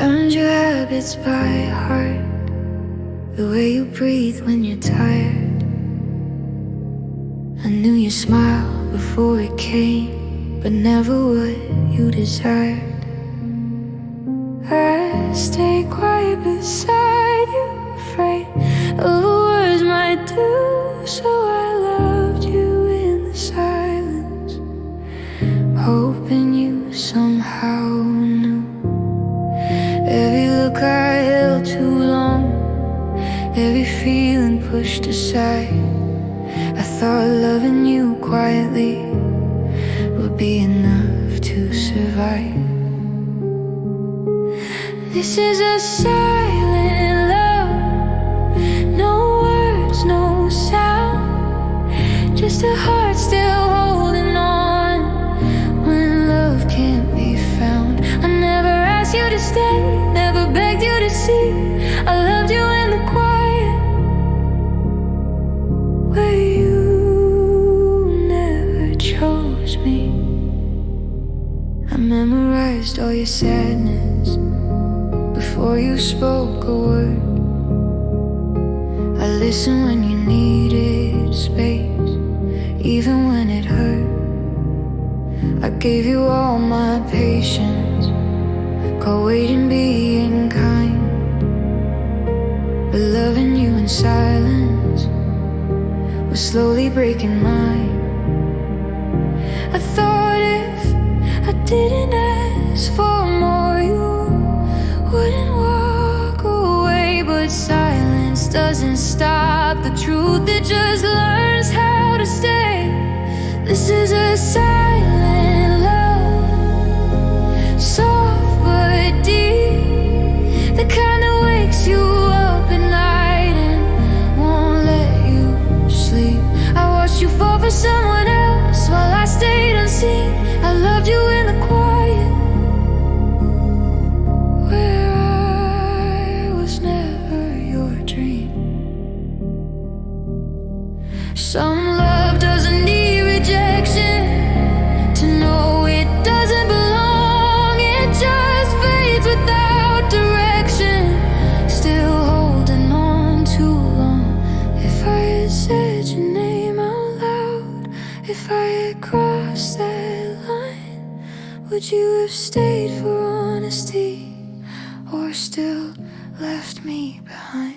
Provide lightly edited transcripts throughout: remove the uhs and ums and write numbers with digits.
Learned your habits by heart, the way you breathe when you're tired. I knew your smile before it came, but never what you desired. I stayed quiet beside you, afraid of the words might do, so I loved you in the silence, hoping you somehow knew. Every look I held too long, every feeling pushed aside. I thought loving you quietly would be enough to survive. This is a silent love, no words, no sound, just a heart still holding on when love can't be found. I never asked you to stay, never begged you to see. I loved you in the quiet, where you never chose me. I memorized all your sadness before you spoke a word. I listened when you needed space, even when it hurt. I gave you all my patience, call waiting being kind. But loving you in silence was slowly breaking mine. I thought if I didn't ask for more, you wouldn't walk away. But silence doesn't stop the truth, it just learns how to stay. This is a silent love, soft but deep, the kind that wakes you up at night and won't let you sleep. I watched you fall for someone else while I stayed unseen. I loved you in the quiet, where I was never your dream. Some love doesn't need rejection to know it doesn't belong. It just fades without direction, still holding on too long. If I had said your name out loud, if I had crossed that line, would you have stayed for honesty or still left me behind?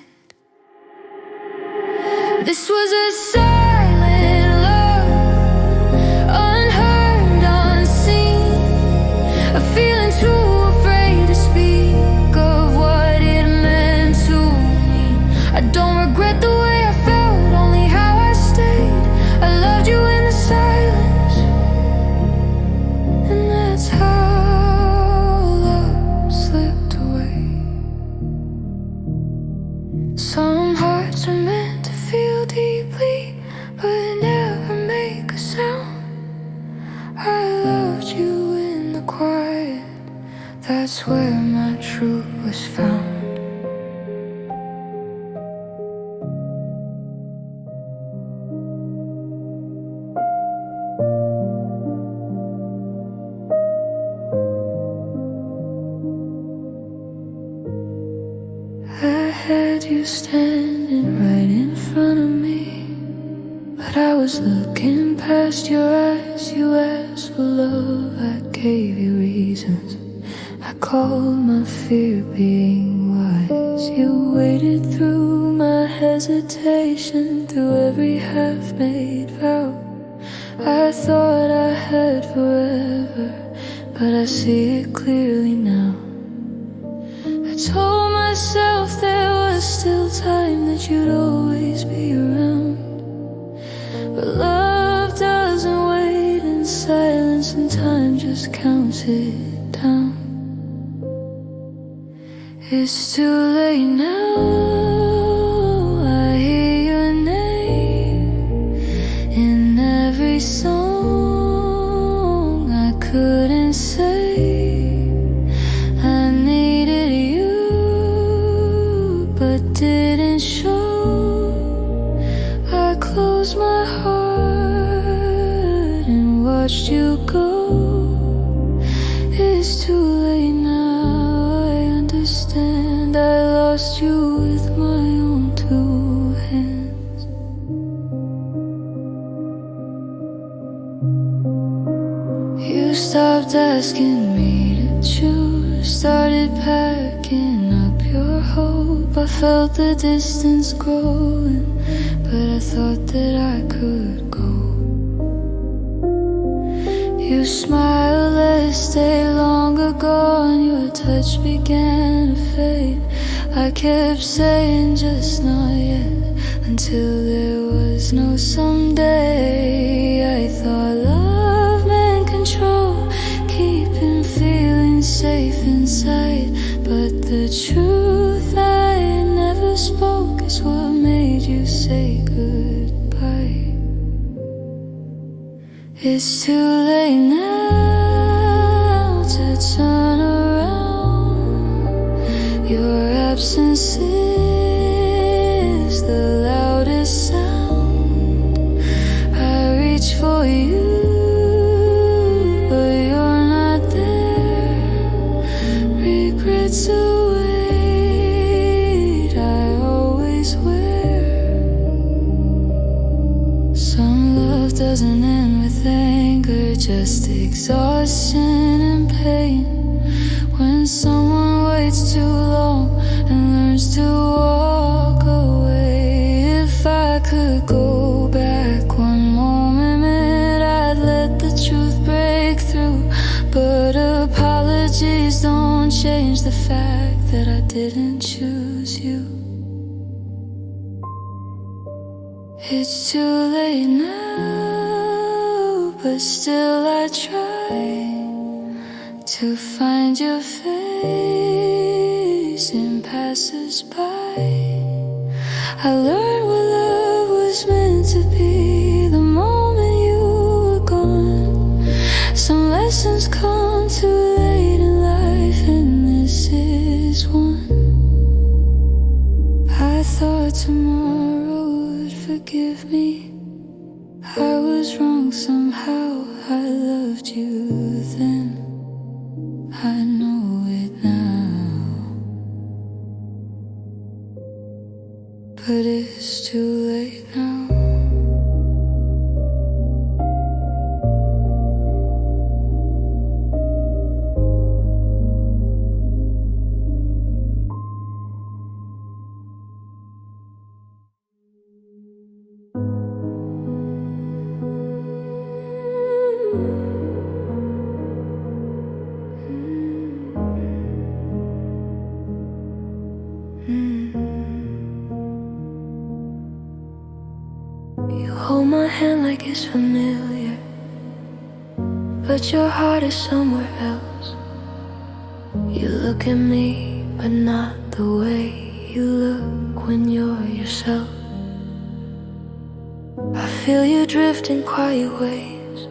This was a silent love, unheard, unseen, a feeling too afraid to speak of what it meant to me. I don't regret the way I felt, only how I stayed. I loved you in the silence, and that's how love slipped away. Some hearts are meant to feel deeply, but never make a sound. I loved you in the quiet, that's where my truth was found. I had you standing right in front of me, but I was looking past your eyes. You asked for love, I gave you reasons. I called my fear being wise. You waited through my hesitation, through every half-made vow. I thought I had forever, but I see it clearly now. I told myself there was still time, that you'd always be around. But love doesn't wait in silence, and time just counts it down. It's too late now, I hear your name in every song. I couldn't say I needed you, but didn't show. I closed my heart and watched you go. It's too late now, I understand. lost you with my own two hands. You stopped asking me to choose, started packing up your hope. I felt the distance growing, but I thought that I could go. You smiled last day long ago, and your touch began to fade. I kept saying just not yet, until there was no someday. I thought love meant control, keeping feelings safe inside. But the truth I never spoke is what made you say goodbye. It's too late now to turn around. Your absence is the loudest sound. I reach for you, but you're not there. Regrets await, I always wear. Some love doesn't end with anger, just exhaustion and pain. When someone waits too long and learns to walk away. If I could go back one moment, I'd let the truth break through. But apologies don't change the fact that I didn't choose you. It's too late now, but still I try to find your face in passers-by. I learned what love was meant to be the moment you were gone. Some lessons come too late in life, and this is one. I thought tomorrow would forgive me. I was wrong somehow, I loved you then. I know it now, but it's too late now. You hold my hand like it's familiar, but your heart is somewhere else. You look at me, but not the way you look when you're yourself. I feel you drift in quiet ways,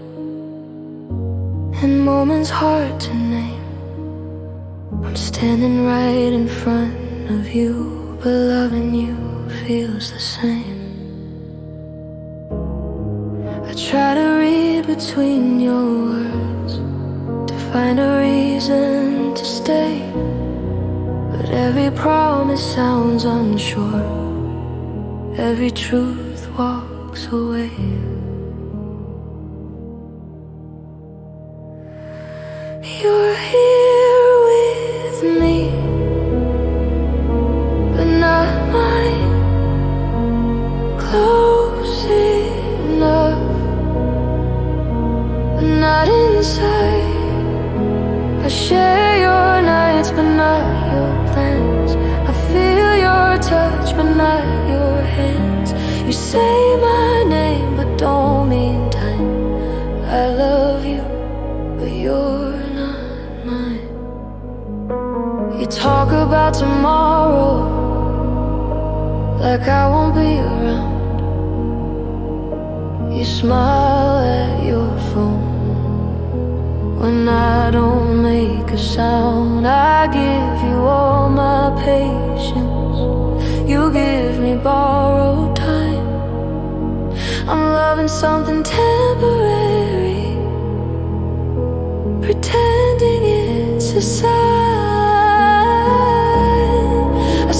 in moments hard to name. I'm standing right in front of you, but loving you feels the same. I try to read between your words to find a reason to stay, but every promise sounds unsure. Every truth walks away. You're here with me, but not mine. Close enough, but not inside. I share your nights, but not your plans. I feel your touch, but not your hands. You say my name, but don't mean time. I love you, but you're not mine. You talk about tomorrow like I won't be around. You smile at your phone when I don't make a sound. I give you all my patience, you give me borrowed time. I'm loving something temporary, pretending it's a sign. I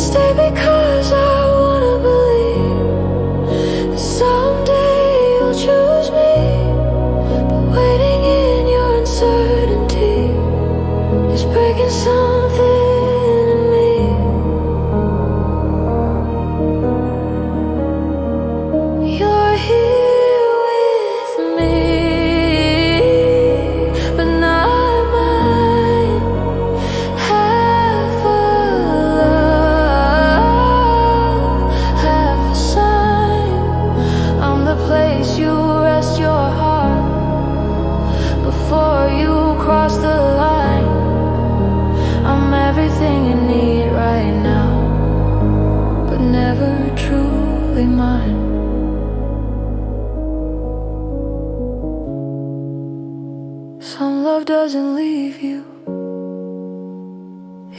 doesn't leave you,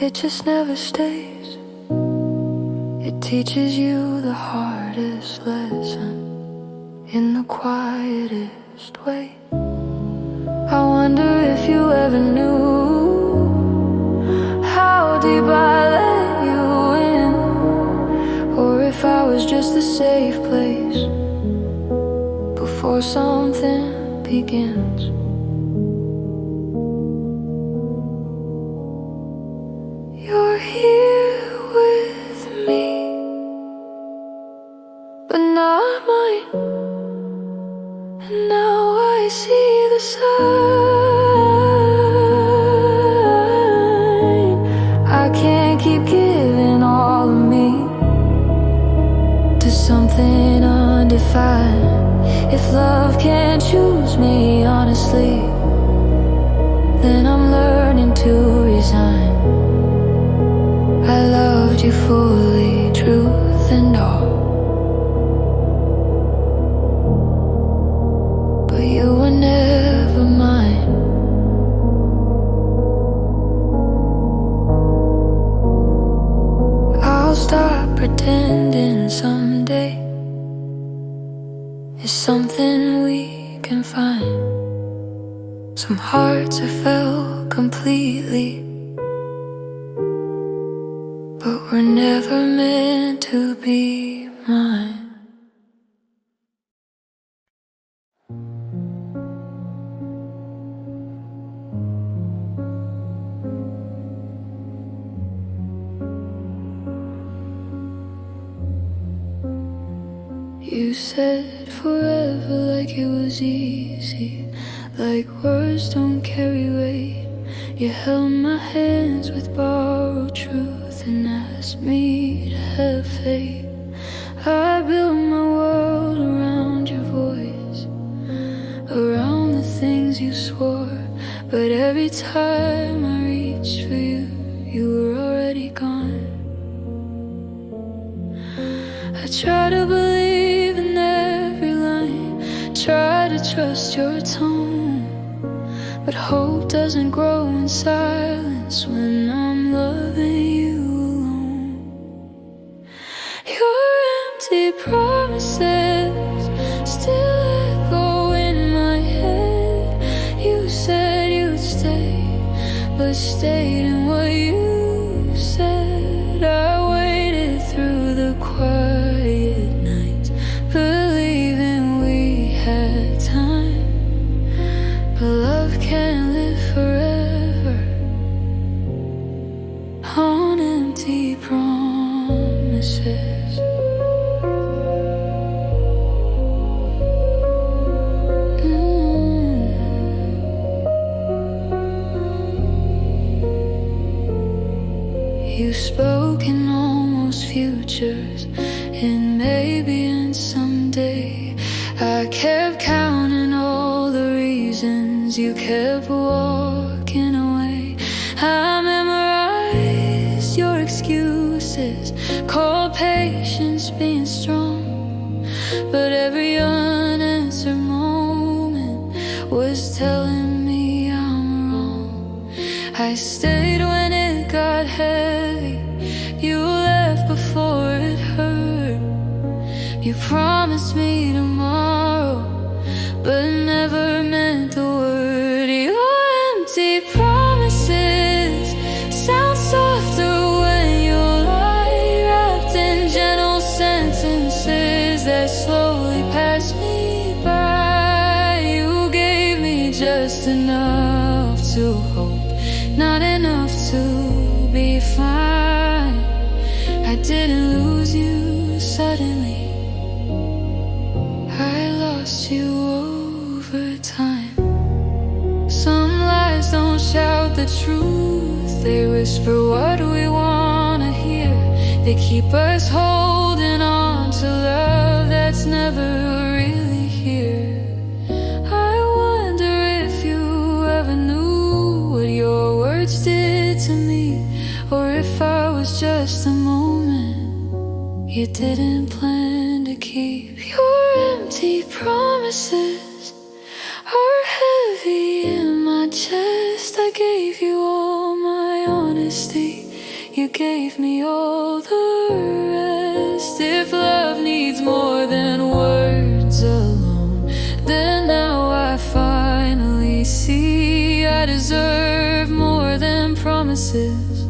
it just never stays. It teaches you the hardest lesson in the quietest way. I wonder if you ever knew how deep I let you in, or if I was just a safe place before something begins. You're here with me, but not mine. And now I see the sign. I can't keep giving all of me to something undefined. If love can't choose me honestly, then I'm learning to resign. I loved you fully, truth and all, but you were never mine. I'll stop pretending someday is something we can find. Some hearts are felt completely, but we're never meant to be mine. You said forever like it was easy, like words don't carry weight. You held my hands with borrowed truth and asked me to have faith. I built my world around your voice, around the things you swore, but every time I reached for you, you were already gone. I try to believe in every line, try to trust your tone, but hope doesn't grow in silence when I'm loving you alone. Your empty promises still echo in my head. You said you'd stay, but stayed in what you said. I waited through the quiet nights, believing we had time, but love can't live forever on empty promises. You spoke in almost futures, and maybe in someday. I kept counting all the reasons you kept walking away. I memorized your excuses, called patience being strong, but every unanswered moment was telling me I'm wrong. I stayed when it got heavy, you left before it hurt. You promised me tomorrow, but never meant the word. Your empty promises sound softer when you lie, wrapped in gentle sentences that slowly pass me by. You gave me just enough to hope, not enough to be fine. I didn't lose you suddenly, I lost you over time. Some lies don't shout the truth, they whisper what we wanna hear. They keep us holding on to love that's never really here. I wonder if you ever knew what your words did to me, or if I was just a moment you didn't plan to keep. Your empty promises are heavy in my chest. First I gave you all my honesty, you gave me all the rest. If love needs more than words alone, then now I finally see I deserve more than promises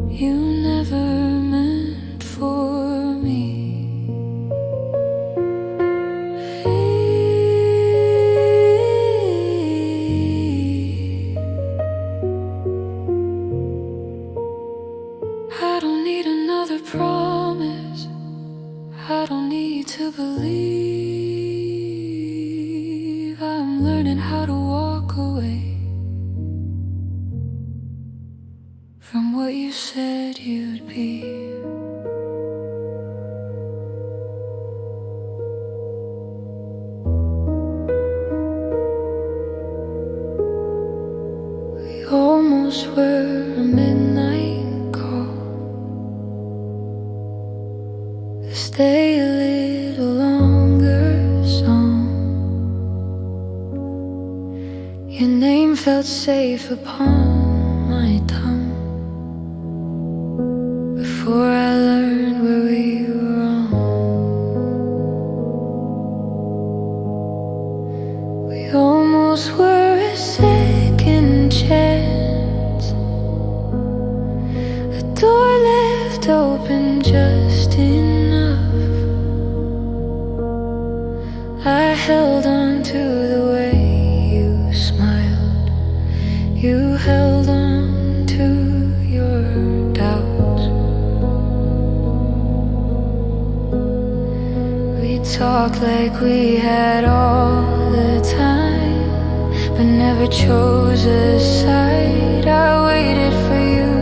you never meant for me. I don't need another promise, I don't need to believe. I'm learning how to walk away from what you said you'd be. We almost were a midnight call to stay a little longer song. Your name felt safe upon my tongue before I learned where we were wrong. We almost were a second chance, a door left open just enough. I held on to the way you smiled, you held on to your doubts. We talked like we had all the time, but never chose a side. I waited for you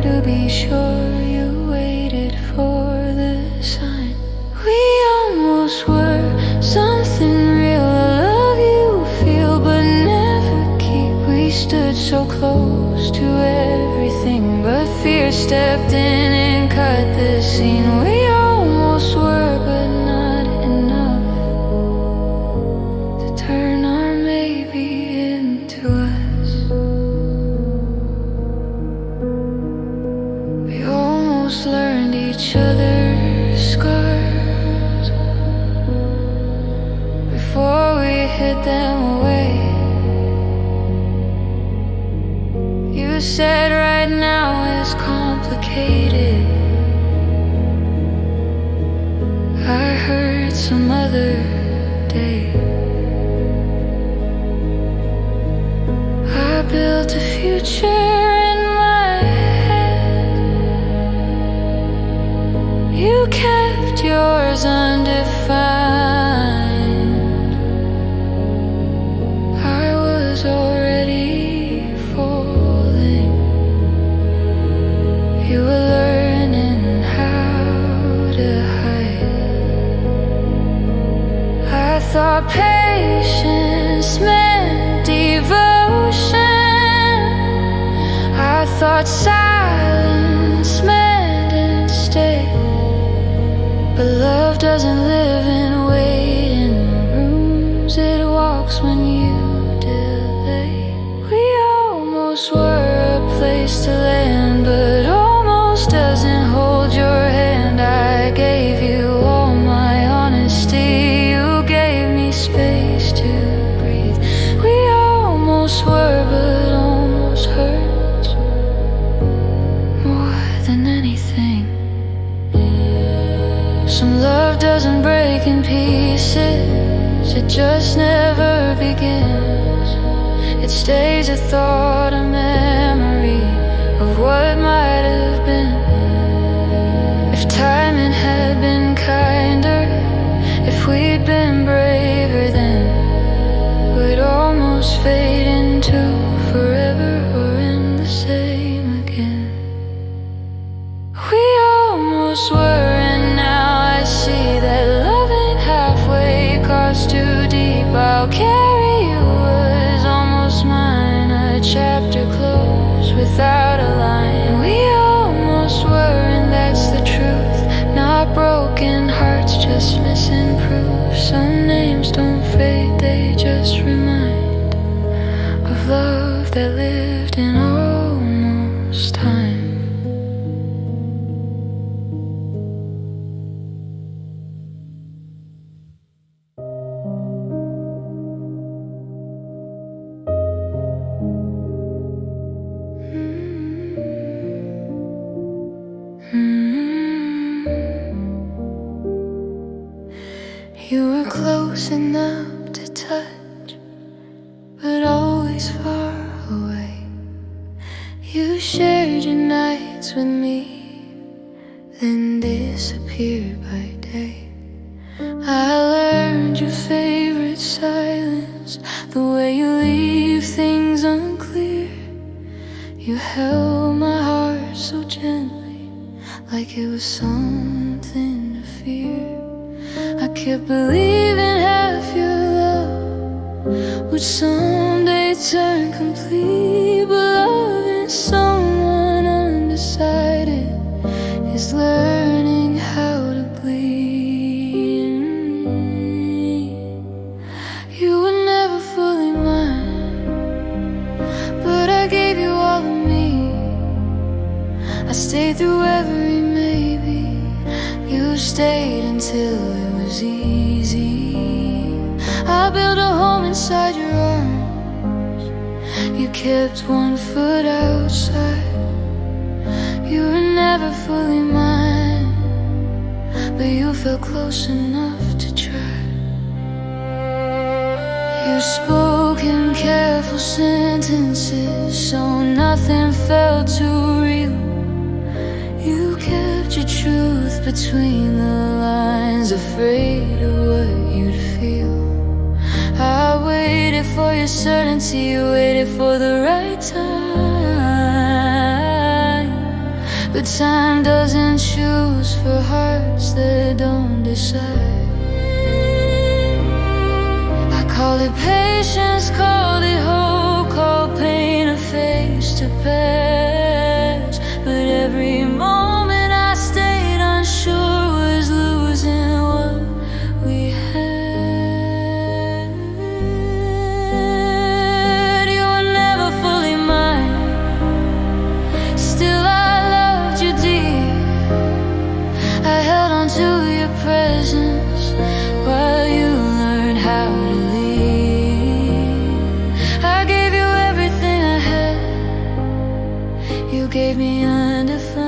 to be sure, you waited for the sign. We almost were something real, I love you feel but never keep. We stood so close to everything, but fear stepped in and cut the scene. We almost were, but not enough to turn our maybe into us. We almost learned each other's scars before we hid them away. You said right now is complicated, I heard some other day. I built a future in my head, you kept yours undefined. I was already falling, you were learning how to hide. I thought patience meant devotion, I thought silence meant stay. But love doesn't live in waiting rooms, it walks when you delay. We almost were a place to land, but almost doesn't hold your hand. I gave you all my honesty, you gave me space to breathe. We almost were, but almost hurts more than anything. Some love doesn't break in pieces, it just never begins. It stays a thought, a memory of what might have been. If timing had been kinder, if we'd been braver then, we'd almost fade into forever or end the same again. We almost were, and now I see that love ain't halfway across too deep. I'll carry you as almost mine, a chapter closed without a line. We almost were, and that's the truth. Not broken hearts, just missing proof. Some names don't fade, they just remind of love. You were close enough to touch, but always far away. You shared your nights with me, then disappeared by day. I learned your favorite silence, the way you leave things unclear. You held my heart so gently, like it was something to fear. I kept believing half your love would someday turn complete, but loving someone undecided is learning how to bleed. You were never fully mine, but I gave you all of me. I stayed through every maybe. You stayed until it was easy. I built a home inside your arms. You kept one foot outside. You were never fully mine, but you felt close enough to try. You spoke in careful sentences, so nothing felt too real. You kept your truth between the lines, afraid of what you'd feel. I waited for your certainty, you waited for the right time. But time doesn't choose for hearts that don't decide. I called it patience, called it hope, called pain a face to pass. But every moment I stayed unsure was losing what we had. You were never fully mine, still I loved you dear. I held on to your presence while you learned how to leave. I gave you everything I had, you gave me undefined.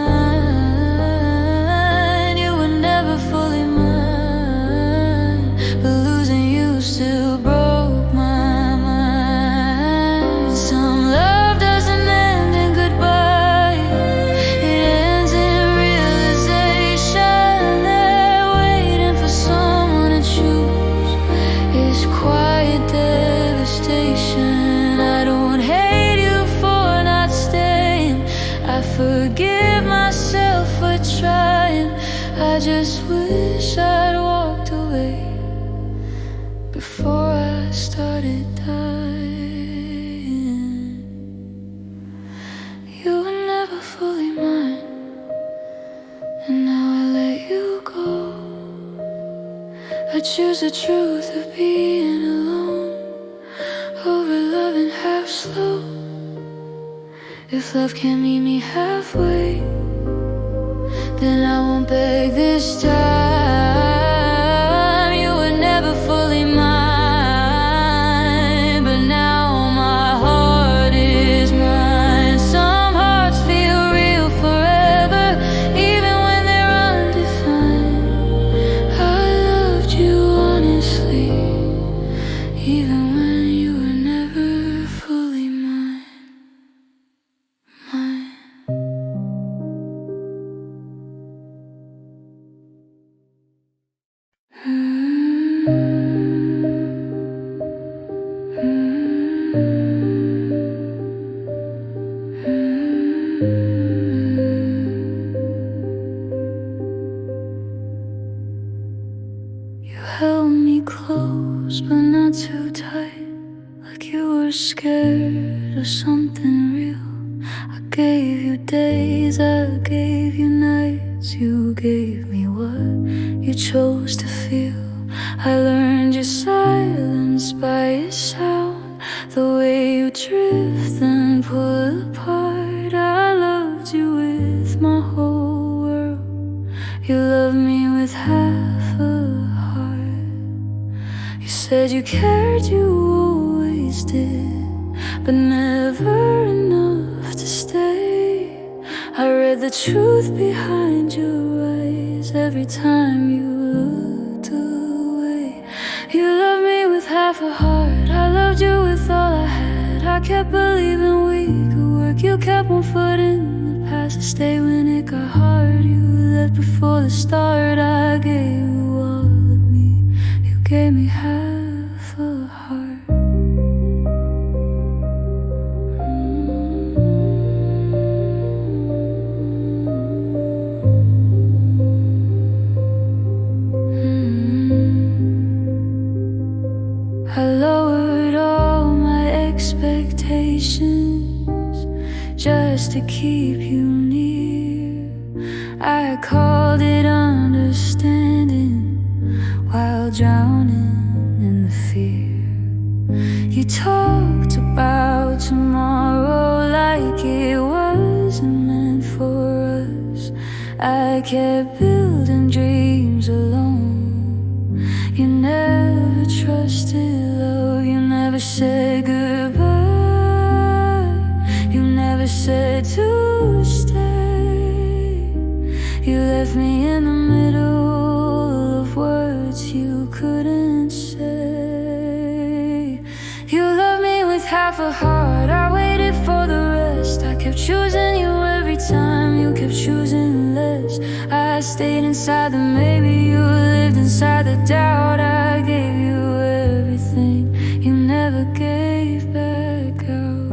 You were never fully mine, but losing you still broke my mind. Some love doesn't end in goodbye, it ends in realization that waiting for someone to choose is quiet devastation. I don't hate you for not staying, I forgive myself for trying. I just wish I'd walked away before I started dying. You were never fully mine, and now I let you go. I choose the truth of being alone over loving half slow. If love can meet me halfway, then I won't beg this time. You were never fully mine, but now my heart is mine. Some hearts feel real forever, even when they're undefined. I loved you honestly, even when you were never fully mine. You held me close, but not too tight, like you were scared of something real. I gave you days, I gave you nights, you gave me what you chose to feel. I learned your silence by your sound, the way you drift and pull apart. I loved you with my whole world, you loved me with half a heart. You said you cared, you always did, but never enough to stay. I read the truth behind your eyes every time you looked away. half a heart. I loved you with all I had. I kept believing we could work. You kept one foot in the past. I stayed when it got hard. You left before the start. I gave you all of me. You gave me half a heart. I lowered all my expectations just to keep you near. I called it understanding while drowning in the fear. You talked about tomorrow like it wasn't meant for us. I kept building dreams alone. You never trusted love, you never said goodbye. You never said to stay. You left me in the middle of words you couldn't say. You loved me with half a heart, I waited for the rest. I kept choosing you every time, you kept choosing less. I stayed inside the maybe, you lived inside the doubt. I gave you everything you never gave back out.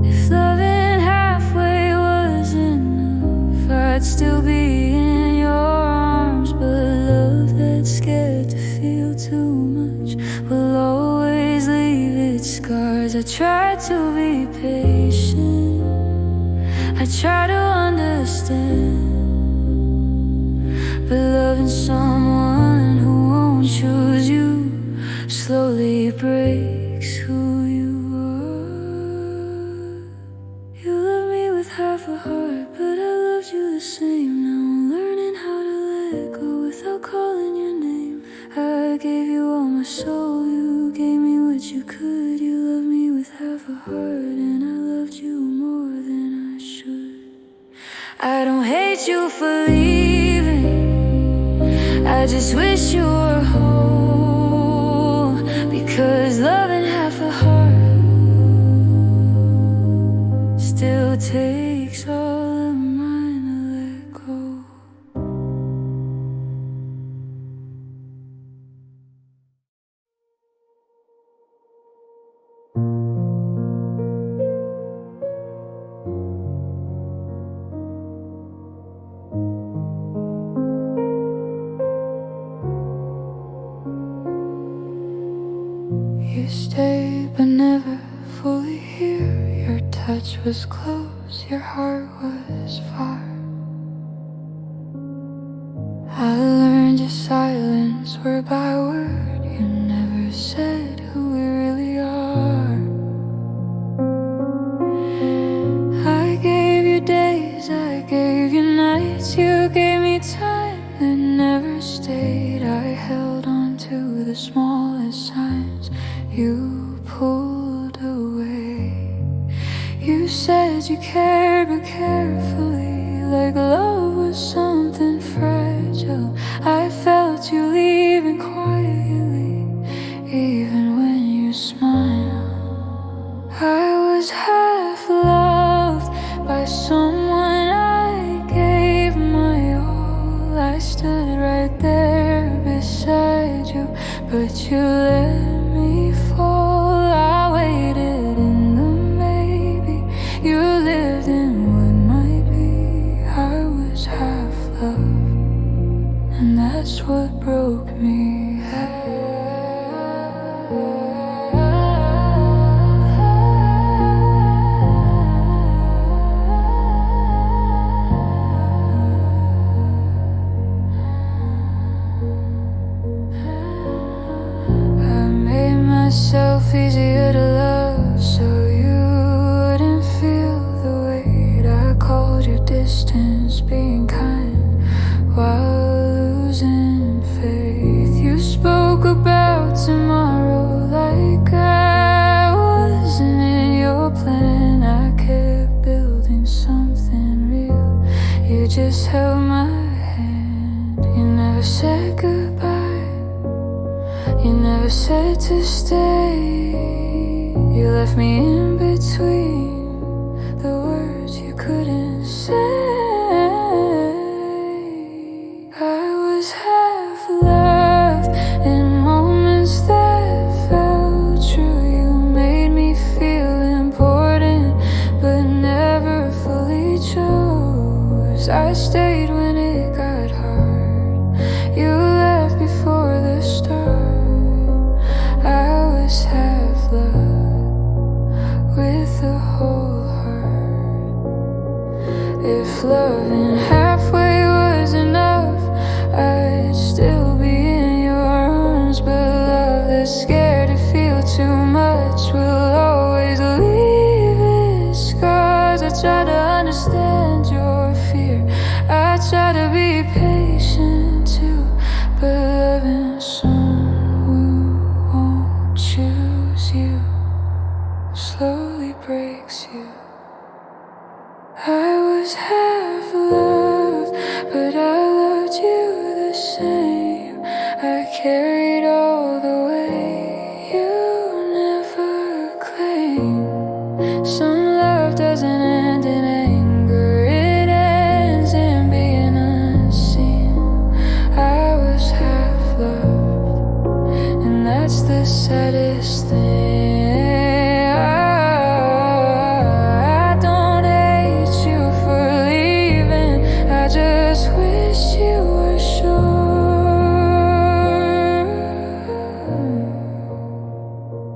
If loving halfway was enough, I'd still be in your arms. But love that's scared to feel too much will always leave its scars. I tried to be patient, I try to understand, but loving someone who won't choose you slowly breaks who you are. You love me with half a heart, but I loved you the same. Now I'm learning how to let go without calling your name. I gave you all my soul, you gave me what you could. You loved me with half a heart, and I loved you more than I should. I don't hate you for leaving, I just wish you were whole. Because loving half a heart still takes all of mine to let go. You stayed but never fully here. Your touch was close, your heart was far. I learned your silence word by word. You never said who we really are. I gave you days, I gave you nights. You gave me time that never stayed. I held on to the smallest signs you pulled away. You said you cared but carefully, like love was something fragile. I felt you leaving quietly, even when you smiled. I was half loved by someone I gave my all. I stood right there beside you, but you let me fall. I waited in the maybe, you lived in what might be. I was half love, and that's what broke me. Myself easier to love, so you wouldn't feel the weight. I called you distance, being kind while losing faith. You spoke about tomorrow like I wasn't in your plan. I kept building something real, you just held my hand. You never said goodbye, You never said to stay. You left me in between the words you couldn't say. I was half loved in moments that felt true. You made me feel important, but never fully chose. I stayed when it got hard. You left before the start. I was half loved with a whole heart. If loving halfway was enough, I'd still be in your arms. But love that's scared to feel too much will always leave its scars. I try to understand your fear, I try to be patient too, but loving someone who won't choose you slowly breaks you. I was half loved, but I loved you the same. I carried all the way you never claimed. Some love doesn't end in anger, it ends in being unseen. I was half loved, and that's the saddest thing. I don't hate you for leaving, I just wish you were sure.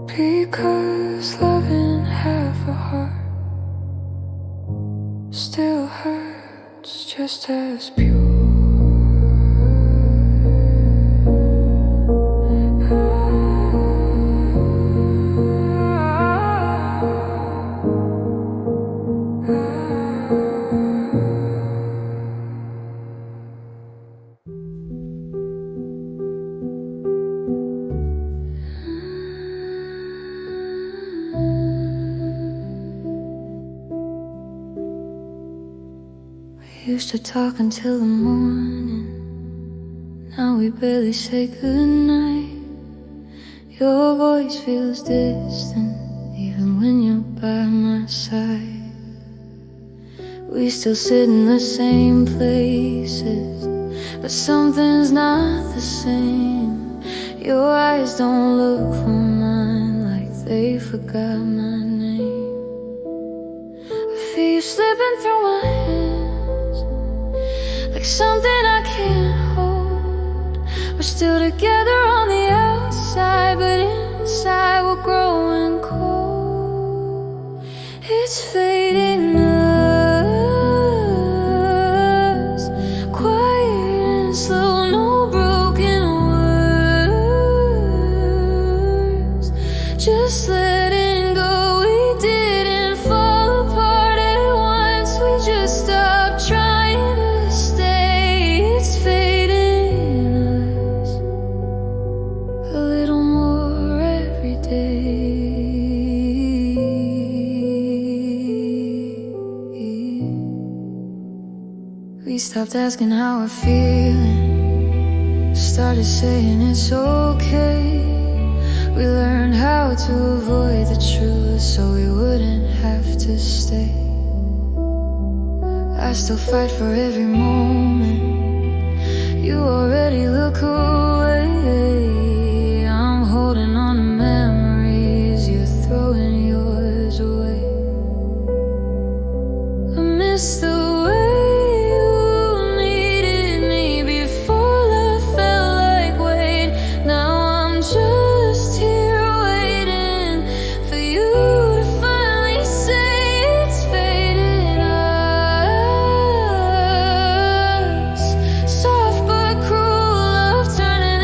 Because loving half a heart still hurts just as pure. We used to talk until the morning, now we barely say goodnight. Your voice feels distant, even when you're by my side. We still sit in the same places, but something's not the same. Your eyes don't look from mine like they forgot my name. I feel you slipping through my hands like something I can't hold. We're still together on the outside, but inside we're growing cold. It's fading us, quiet and slow, no broken words, just letting go. We didn't fall apart at once, we just stopped trying to stay. It's fading us a little more every day. We stopped asking how we're feeling, started saying it's okay. We learned how to avoid the truth so we wouldn't have to stay. I still fight for every moment, you already look away. I'm holding on to memories, you're throwing yours away. I miss the way you needed me before love felt like weight. Now I'm just here waiting for you to finally say it's fading us. Soft but cruel love turning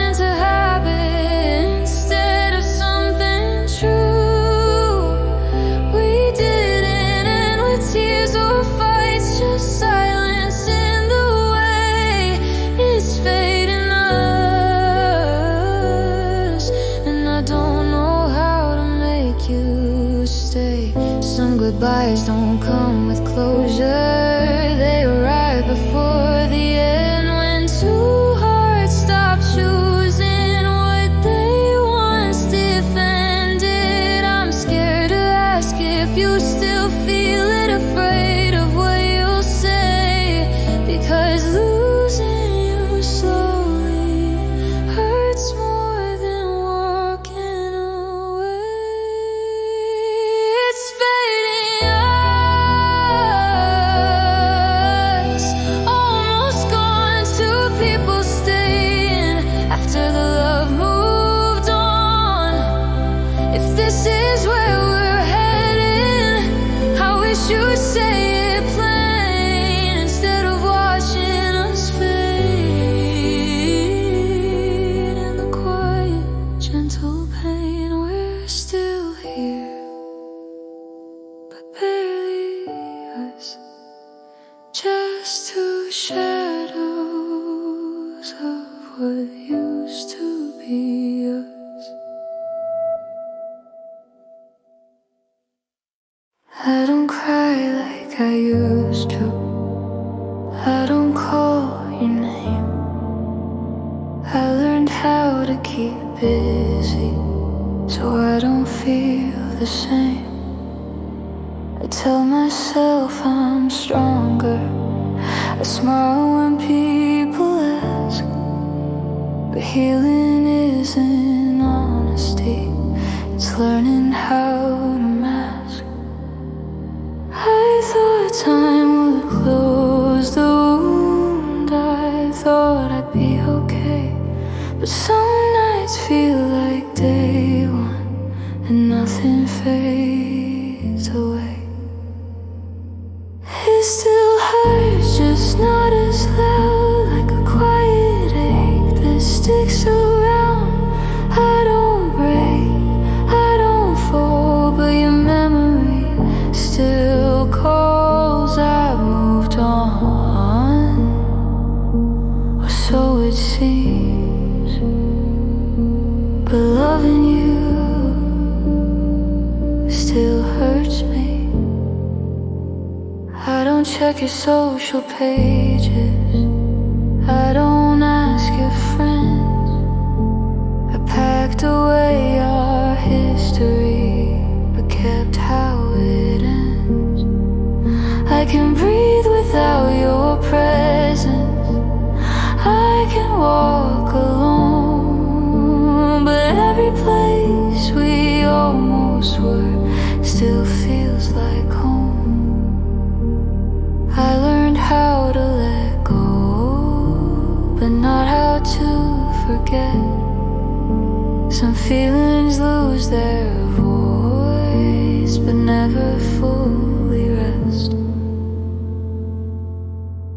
shadows of what used to be us. I don't cry like I used to. I don't call your name. I learned how to keep busy so I don't feel the same. I tell myself I'm stronger. I smile when people ask, but healing isn't honesty, it's learning how to mask. I thought time would close the wound, I thought I'd be okay, but some nights feel like day one and nothing fades away. It still hurts, just not as loud, like a quiet ache that sticks around. I don't break, I don't fall, but your memory still calls. I've moved on, or so it seems, but loving you still hurts me. I don't check your social pages, I don't ask your friends. I packed away our history, but kept how it ends. I can breathe without your presence, I can walk alone, but every place we almost were still feels like home. I learned how to let go, but not how to forget. Some feelings lose their voice, but never fully rest.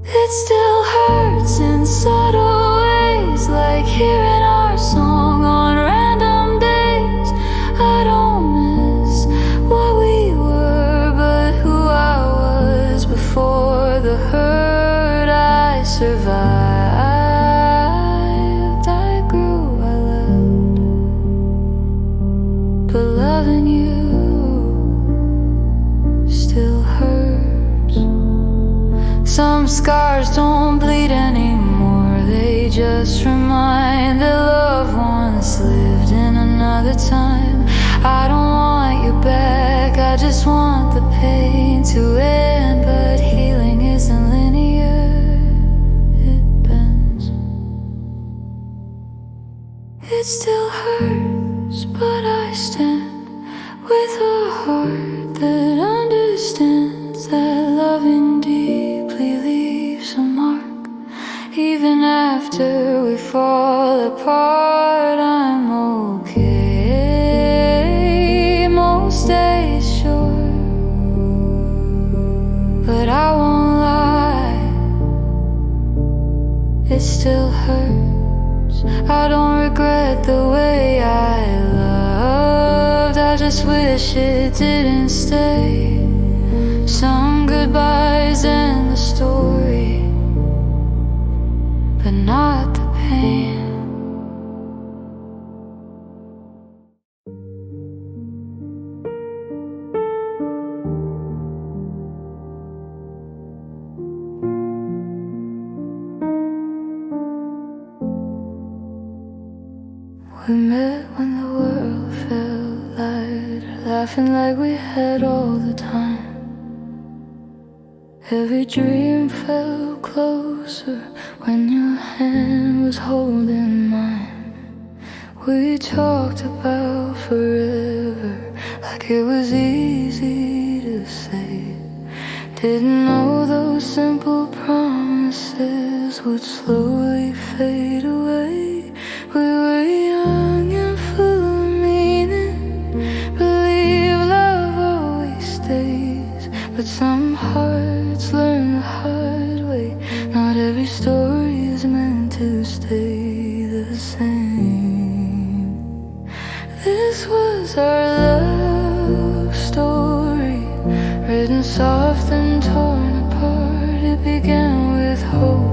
It still hurts in subtle ways, like hearing our song on random days. I don't miss what we were, but who I was before the hurt. I survived, I grew, I loved, but loving you still hurts. Some scars don't bleed anymore, they just remind that loved ones lived in another time. I don't want you back, I just want the pain to end, but healing isn't linear, it bends. It still hurts, but I stand with a heart that understands that loving deeply leaves a mark. Even after we fall apart, I'm okay most days, sure, but I won't lie, it still hurts. I don't regret the way I loved, I just wish it didn't stay. Some goodbyes end the story, but not the pain. We met when the world felt lighter, laughing like we had all the time. Every dream felt closer when your hand was holding mine. We talked about forever like it was easy to say. Didn't know those simple promises would slowly fade away. We were young and full of meaning, believe love always stays, but some hearts learn the hard way. Not every story is meant to stay the same. This was our love story, written soft and torn apart. It began with hope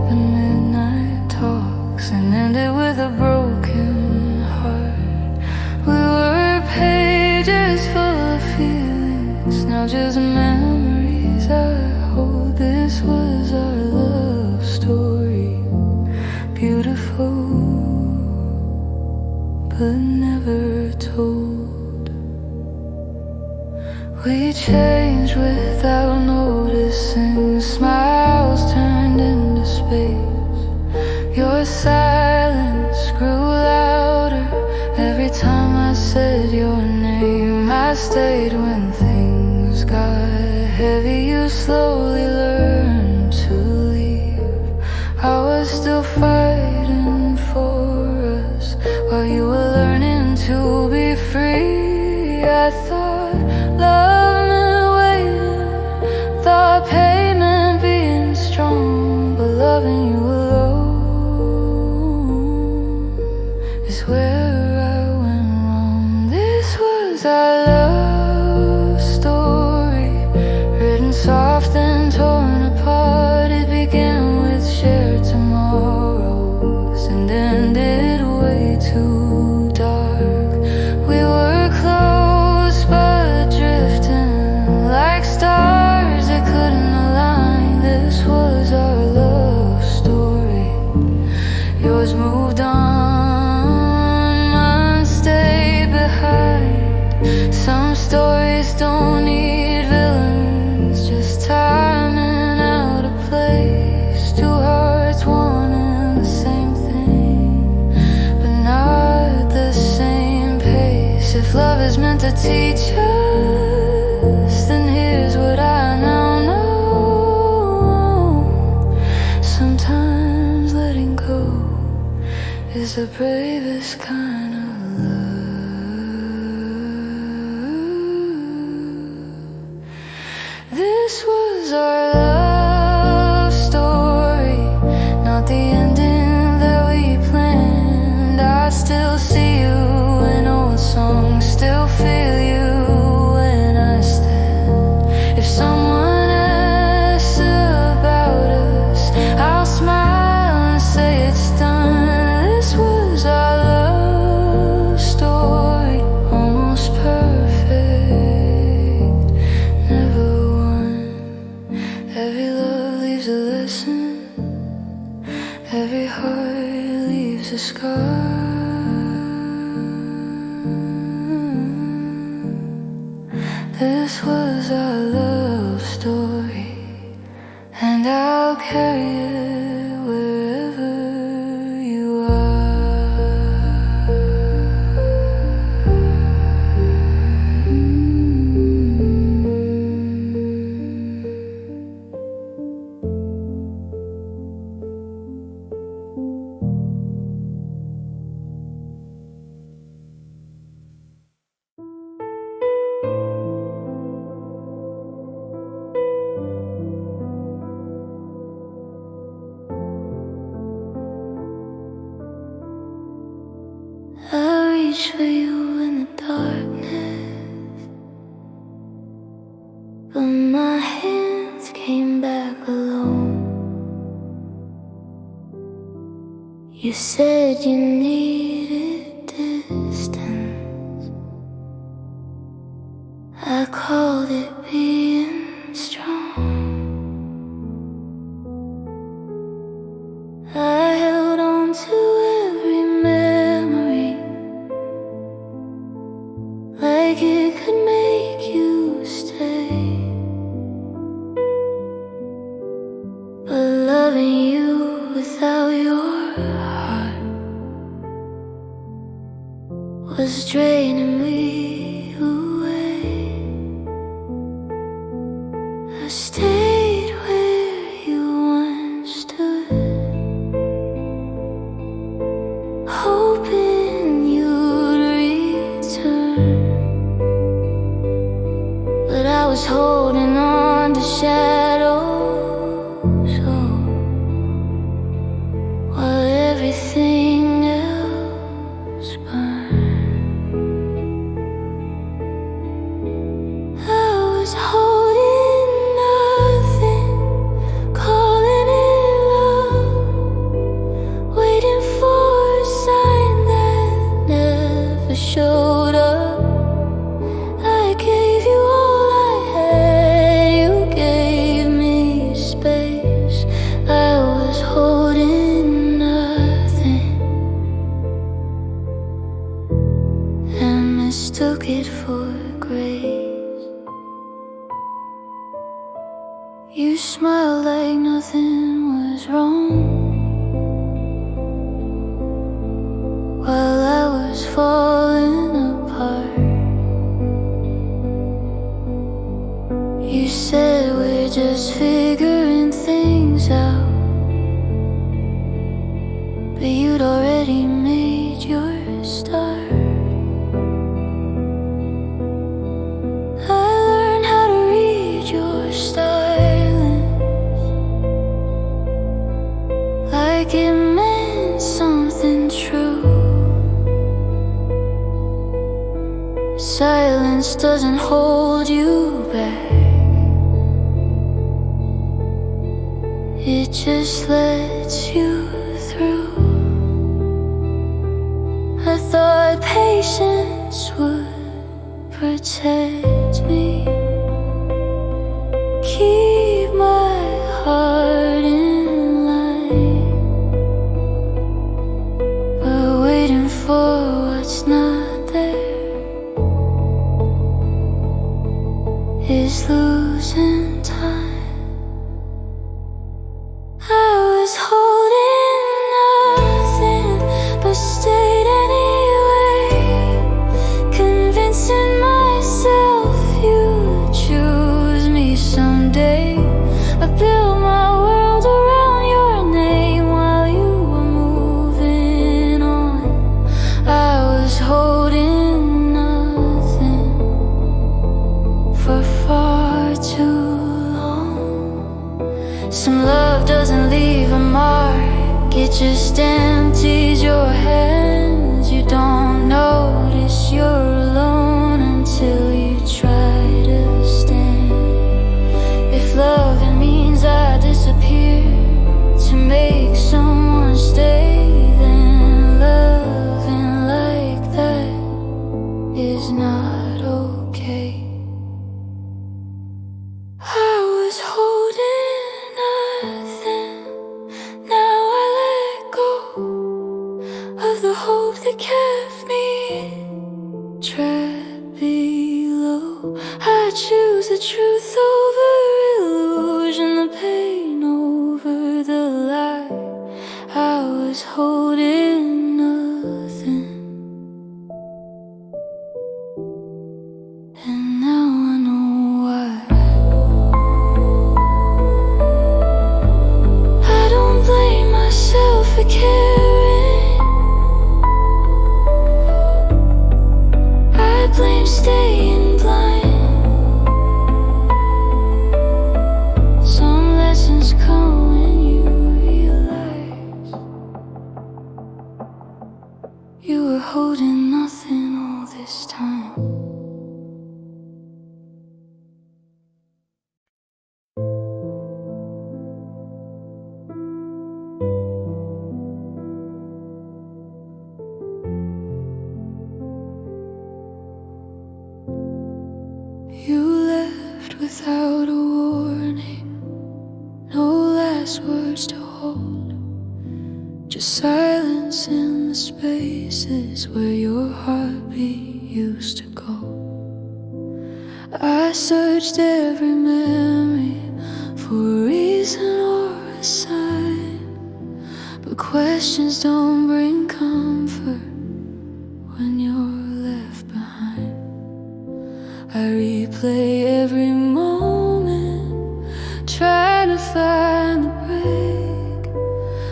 loving you alone is where I went wrong. This was our love story, written soft and torn apart. It began with shared tomorrows and ended way too dark. We were close but drifting like stars that couldn't align. This was our love story. Yours moved on, mine stayed behind. Some stories don't need villains, just time and out of place. Two hearts wanting the same thing, but not the same pace. If love is meant to teach us, then here's what I now know. Sometimes letting go is the bravest kind of love. This was our love story, not the ending that we planned. I still see you in old songs, still feel you when I stand. If someone asks about us, I'll smile and say it's done. This was our love story, almost perfect, never one. Every love leaves a lesson, every heart leaves a scar. This was our love story, and I'll carry it wherever you I reached for you in the darkness, but my hands came back alone. You said you needed distance, I called it being strong. I held on to every memory, like it could make you stay. But loving you without your heart was draining me away. I stayed where you once stood, hoping you'd return. But I was holding on to shadows, oh, while everything else burned. like it meant something true. Silence doesn't hold you back, it just lets you through. I thought patience would protect me, keep my heart in line, but waiting for what's not there is losing time. I was holding nothing but stayed anyway, convincing myself you'd choose me someday. I built my world around your name while you were moving on. I was holding nothing for far too long. Some love doesn't leave a mark, it just empties your hands. You don't notice you're alone until you try to stand. If loving means I disappear to make someone stay, then loving like that is not okay. I was holding nothing, now I let go of the hope that kept me trapped below. I choose the truth over illusion, the pain over the lie. I was holding nothing, and now I know why. I don't blame myself for caring, I blame staying blind. Some lessons come when you realize you were holding nothing all this time. You left without a warning, no last words to hold, just silence in the spaces where your heartbeat used to go. I searched every memory for a reason or a sign, but questions don't bring comfort when you're left behind. I replay every moment, trying to find the break,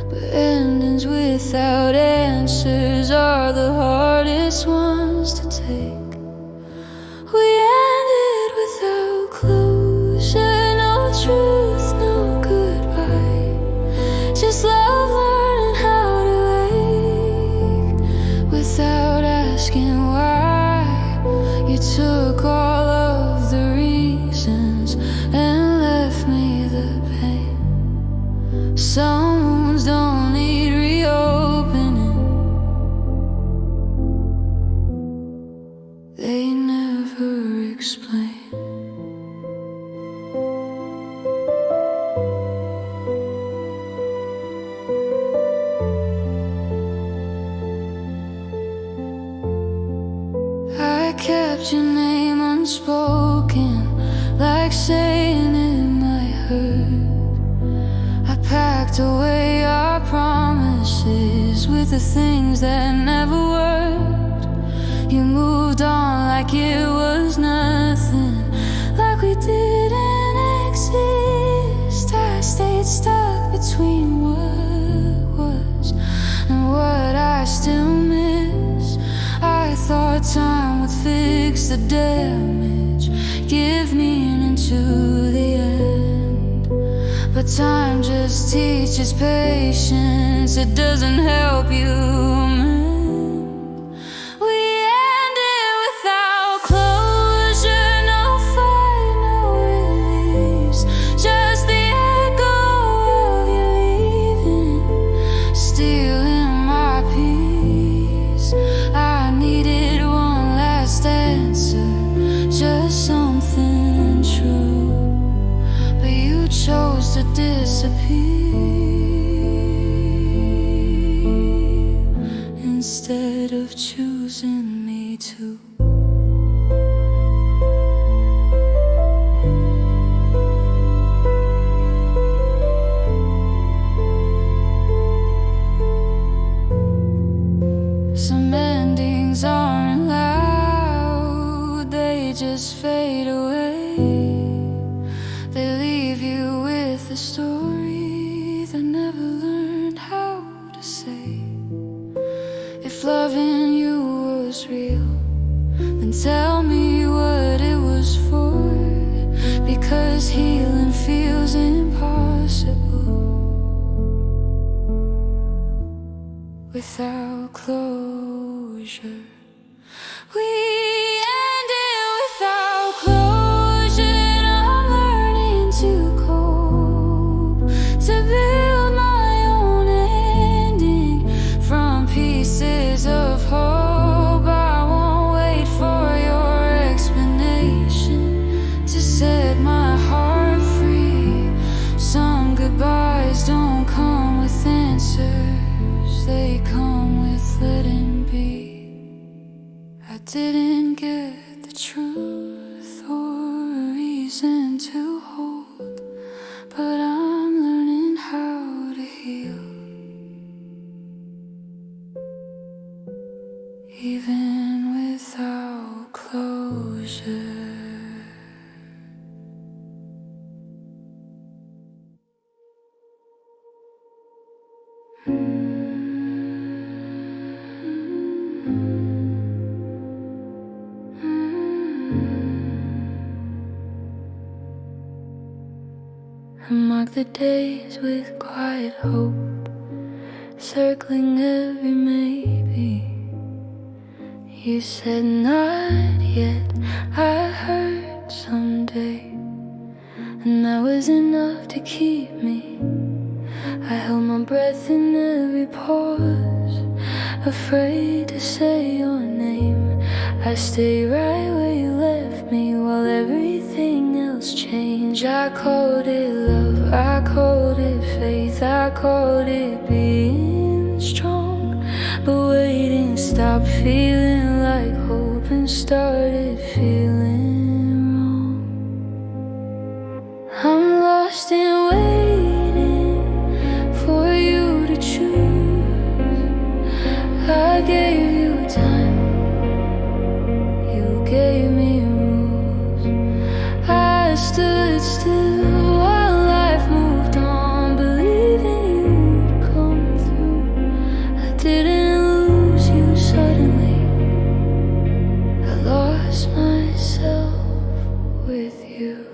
but endings without answers are the hardest ones to take. We ended without closure, no truth, no goodbye, just love learning how to wait without asking why. You took all of the reasons and left me the pain. Some wounds don't need reopening, they never explain. I kept your name unspoken, like saying it might hurt. I packed away our promises with the things that never worked. You moved on like it was nothing, like we didn't exist. I stayed stuck between what was and what I still miss. I thought time would fix the damage, give meaning to the end, but time just teaches patience. It doesn't help you mend. We ended without closure, no fight, no release, just the echo of you leaving, stealing my peace. I needed one last answer, just something true, but you chose to disappear instead of choosing me to. Some endings aren't loud, they just fade away. They leave you with a story that never learned how to say. If loving you was real, then tell me what it was for, because healing feels impossible without closure. We ended without closure. I'm learning to cope, to build my own ending from pieces of hope. I won't wait for your explanation to set my heart free. Some goodbyes don't come with answers, they come with letting be. I didn't get the truth or a reason to hold, but I'm learning how to heal, even without closure. I mark the days with quiet hope, circling every maybe. You said not yet, I heard someday, and that was enough to keep me. I held my breath in every pause, afraid to say your name. I stayed right where you left me while everything else changed. I called it love, I called it faith, I called it being strong. But waiting stopped feeling like hope and started feeling wrong. I'm lost in waiting for you to choose. I gave you time, you gave me rules. I stood still while life moved on, believing you'd come through. I didn't lose you suddenly, I lost myself with you.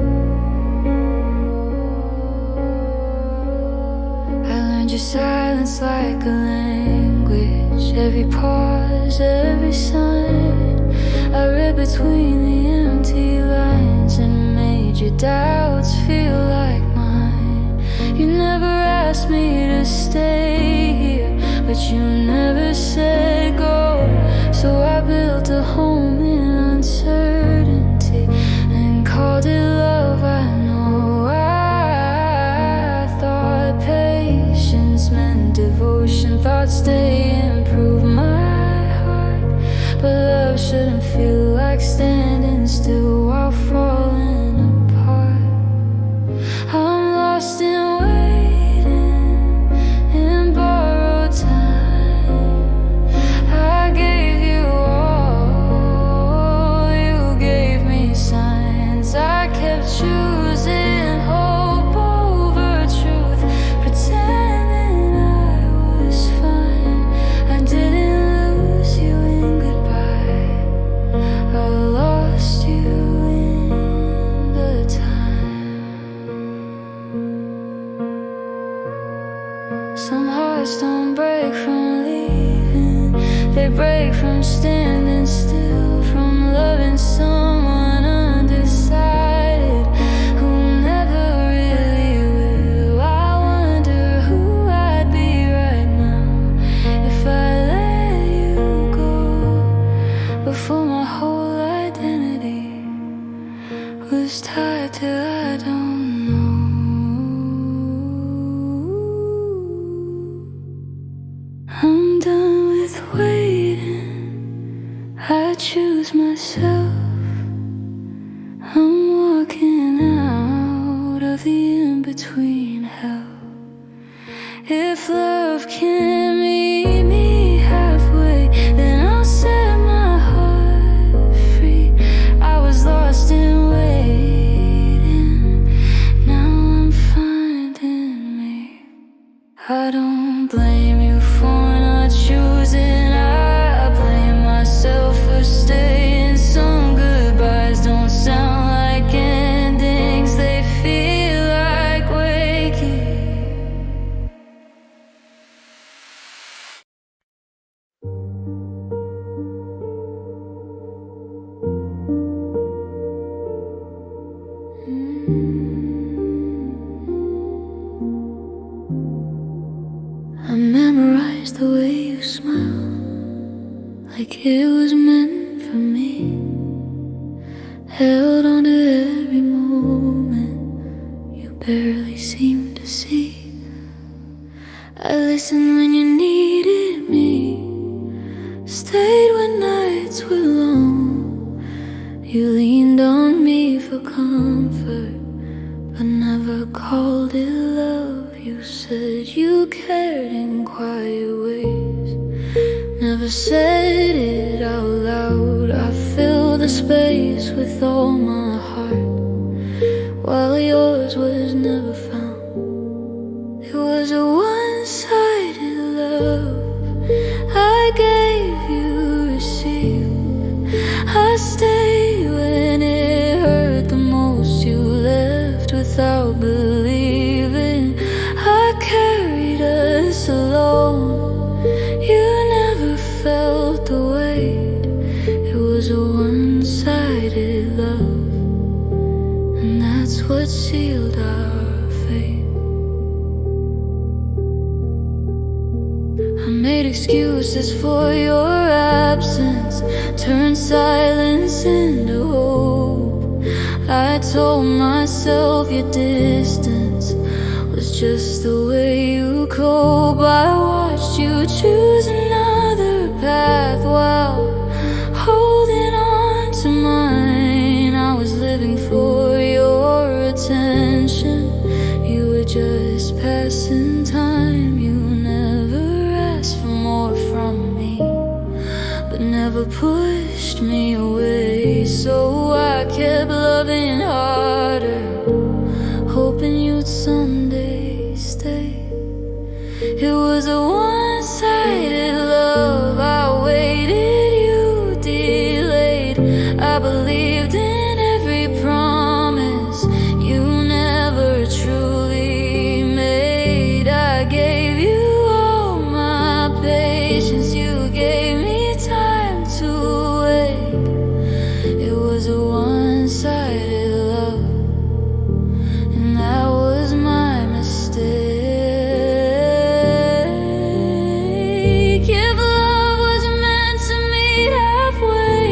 I learned your silence like a language, every pause, every sign. I read between the empty lines and made your doubts feel like mine. You never asked me to stay here, but you never said go. So I built a home in uncertainty and called it love. I know I thought patience meant devotion, thoughts they improve my heart. But love shouldn't feel like standing still while falling apart. I'm lost in waiting in borrowed time. I gave you all, you gave me signs. I kept choosing hope over truth, pretending I was fine. I didn't lose you in goodbye, I lost you hearts don't break from leaving. They break from standing still, from loving someone undecided who never really will. I wonder who I'd be right now if I let you go. Before my whole identity was tied to I don't know. I'm done with waiting, I choose myself. I'm walking out of the in-between hell. If love can meet me halfway, then I'll set my heart free. I was lost in waiting, now I'm finding me. I don't blame you for not choosing, I blame myself for staying. Some goodbyes don't sound like endings, they feel like waking. I memorized the way you smile, like it was meant for me. Held on to every moment you barely seemed to see. I listened when you needed me, stayed when nights were long. You leaned on me for comfort, but never called it love. You said you cared in quiet ways, never said it out loud. I filled the space with all my heart, while yours was never found. It was a one-sided love, I gave, you received. I stayed when it hurt the most, you left without believing. I carried us alone, you never felt the weight. It was a one-sided love, and that's what sealed our fate. I made excuses for your absence, turned silence into hope. I told myself your distance was just the way you cope. I watched you choose another path while holding on to mine. I was living for your attention, you were just passing time. You never asked for more from me, but never pushed me away. So I kept loving harder, hoping you'd someday stay. It was a one-sided love, I waited, you delayed. I believed in every promise you never truly made. I gave you all my patience, you gave me time to wait. It was a one-sided love, and that was my mistake. If love was meant to meet halfway,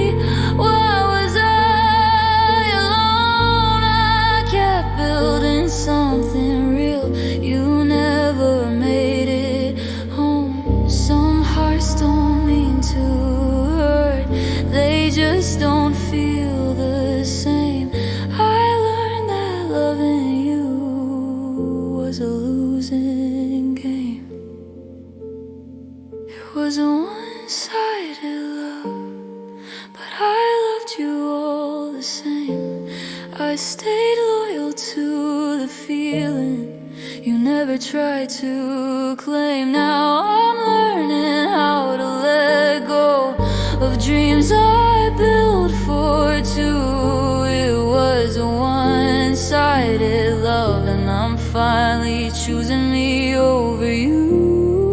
why was I alone? I kept building something real, you never made it home. Some hearts don't mean to hurt, they just don't feel the same. I learned that loving you was a losing game. It was a one-sided love, but I loved you all the same. I stayed loyal to the feeling you never tried to claim. Now I'm learning how to let go of dreams I built for two. It was a one-sided love, and I'm finally choosing me over you.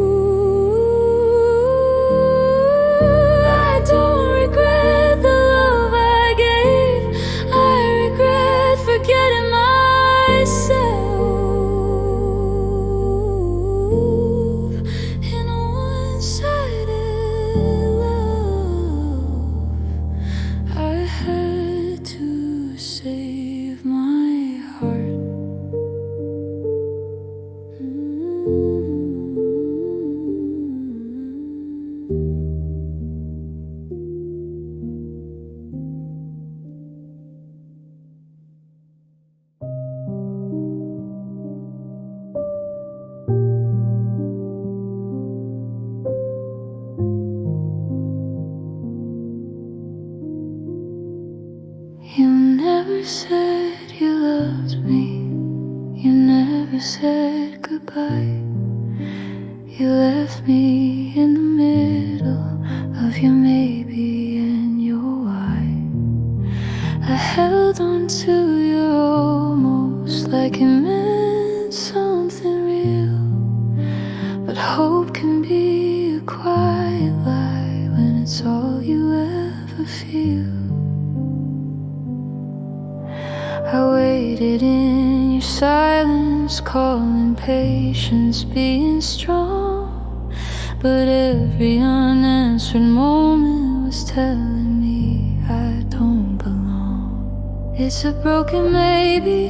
said you loved me. You never said goodbye. You left me in the middle of your maybe and your why. I held on to your almost like it meant something real. But hope can be a quiet lie when it's all you ever feel. I waited in your silence, calling patience, being strong. But every unanswered moment was telling me I don't belong. It's a broken maybe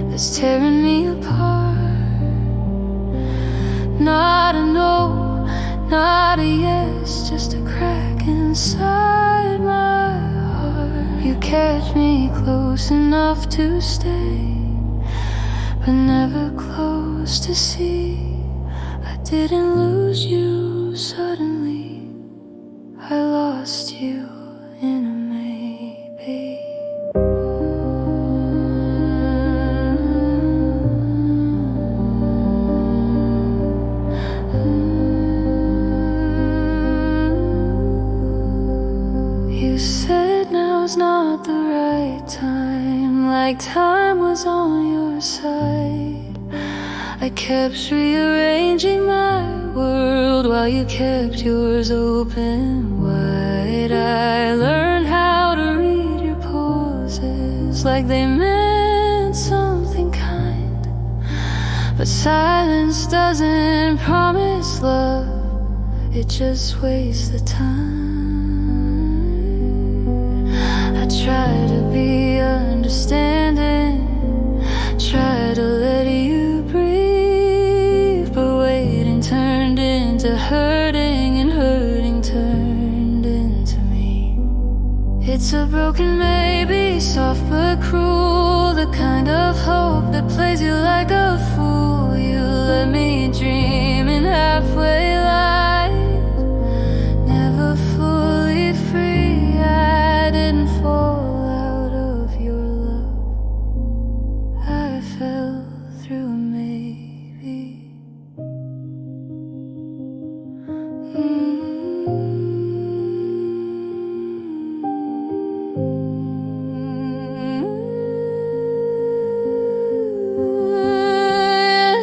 that's tearing me apart. Not a no, not a yes, just a crack inside my heart. You kept me close enough to stay, but never close to see. I didn't lose you suddenly, I lost you in a maybe. You said now's not the right time, like time was on your side. I kept rearranging my world while you kept yours open wide. I learned how to read your poses like they meant something kind. But silence doesn't promise love, it just wastes the time. I try to be understanding, try to let you breathe, but waiting turned into hurting, and hurting turned into me. It's a broken maybe, soft but cruel, the kind of hope that plays you like a fool. You let me dream in halfway light, never fully free. I didn't fall out of your love, I fell through a maybe.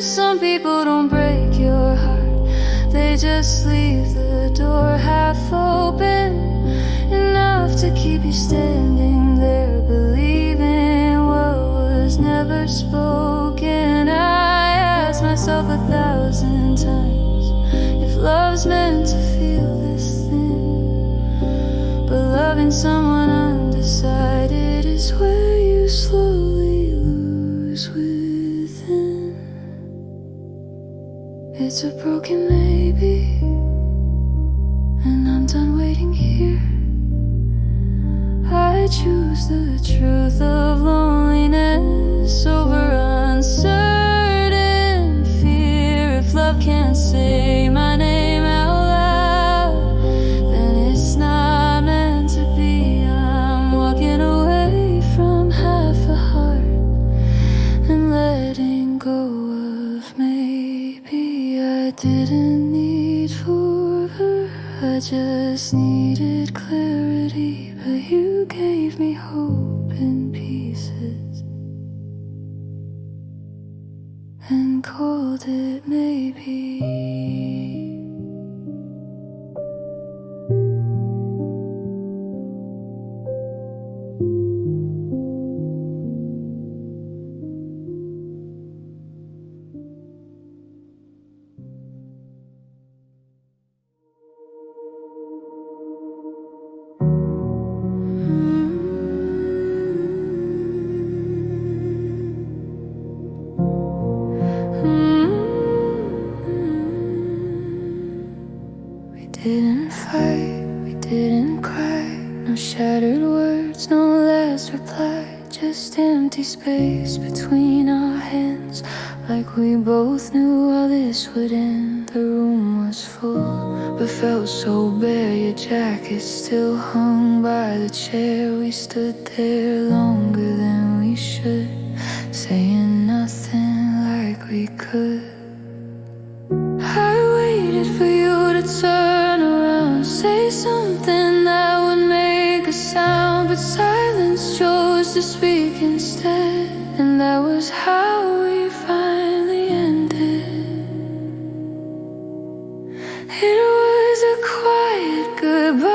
Some people don't break your heart, they just leave the door half open, enough to keep you standing there, believing what was never spoken. I asked myself 1,000 times if love's meant to feel this thin, but loving someone undecided is where you slowly lose within. It's a broken maybe, and I'm done waiting here. I choose the truth of loneliness over uncertain fear. If love can't say my name out loud, then it's not meant to be. I'm walking away from half a heart and letting go of maybe. I didn't need forever, I just needed clarity, but you gave me hope in pieces and called it maybe. We didn't fight, we didn't cry, no shattered words, no last reply, just empty space between our hands, like we both knew how this would end. The room was full, but felt so bare. Your jacket still hung by the chair. We stood there longer than we should, saying nothing like we could. I waited for you to turn around, say something that would make a sound, but silence chose to speak instead, and that was how we finally ended. It was a quiet goodbye,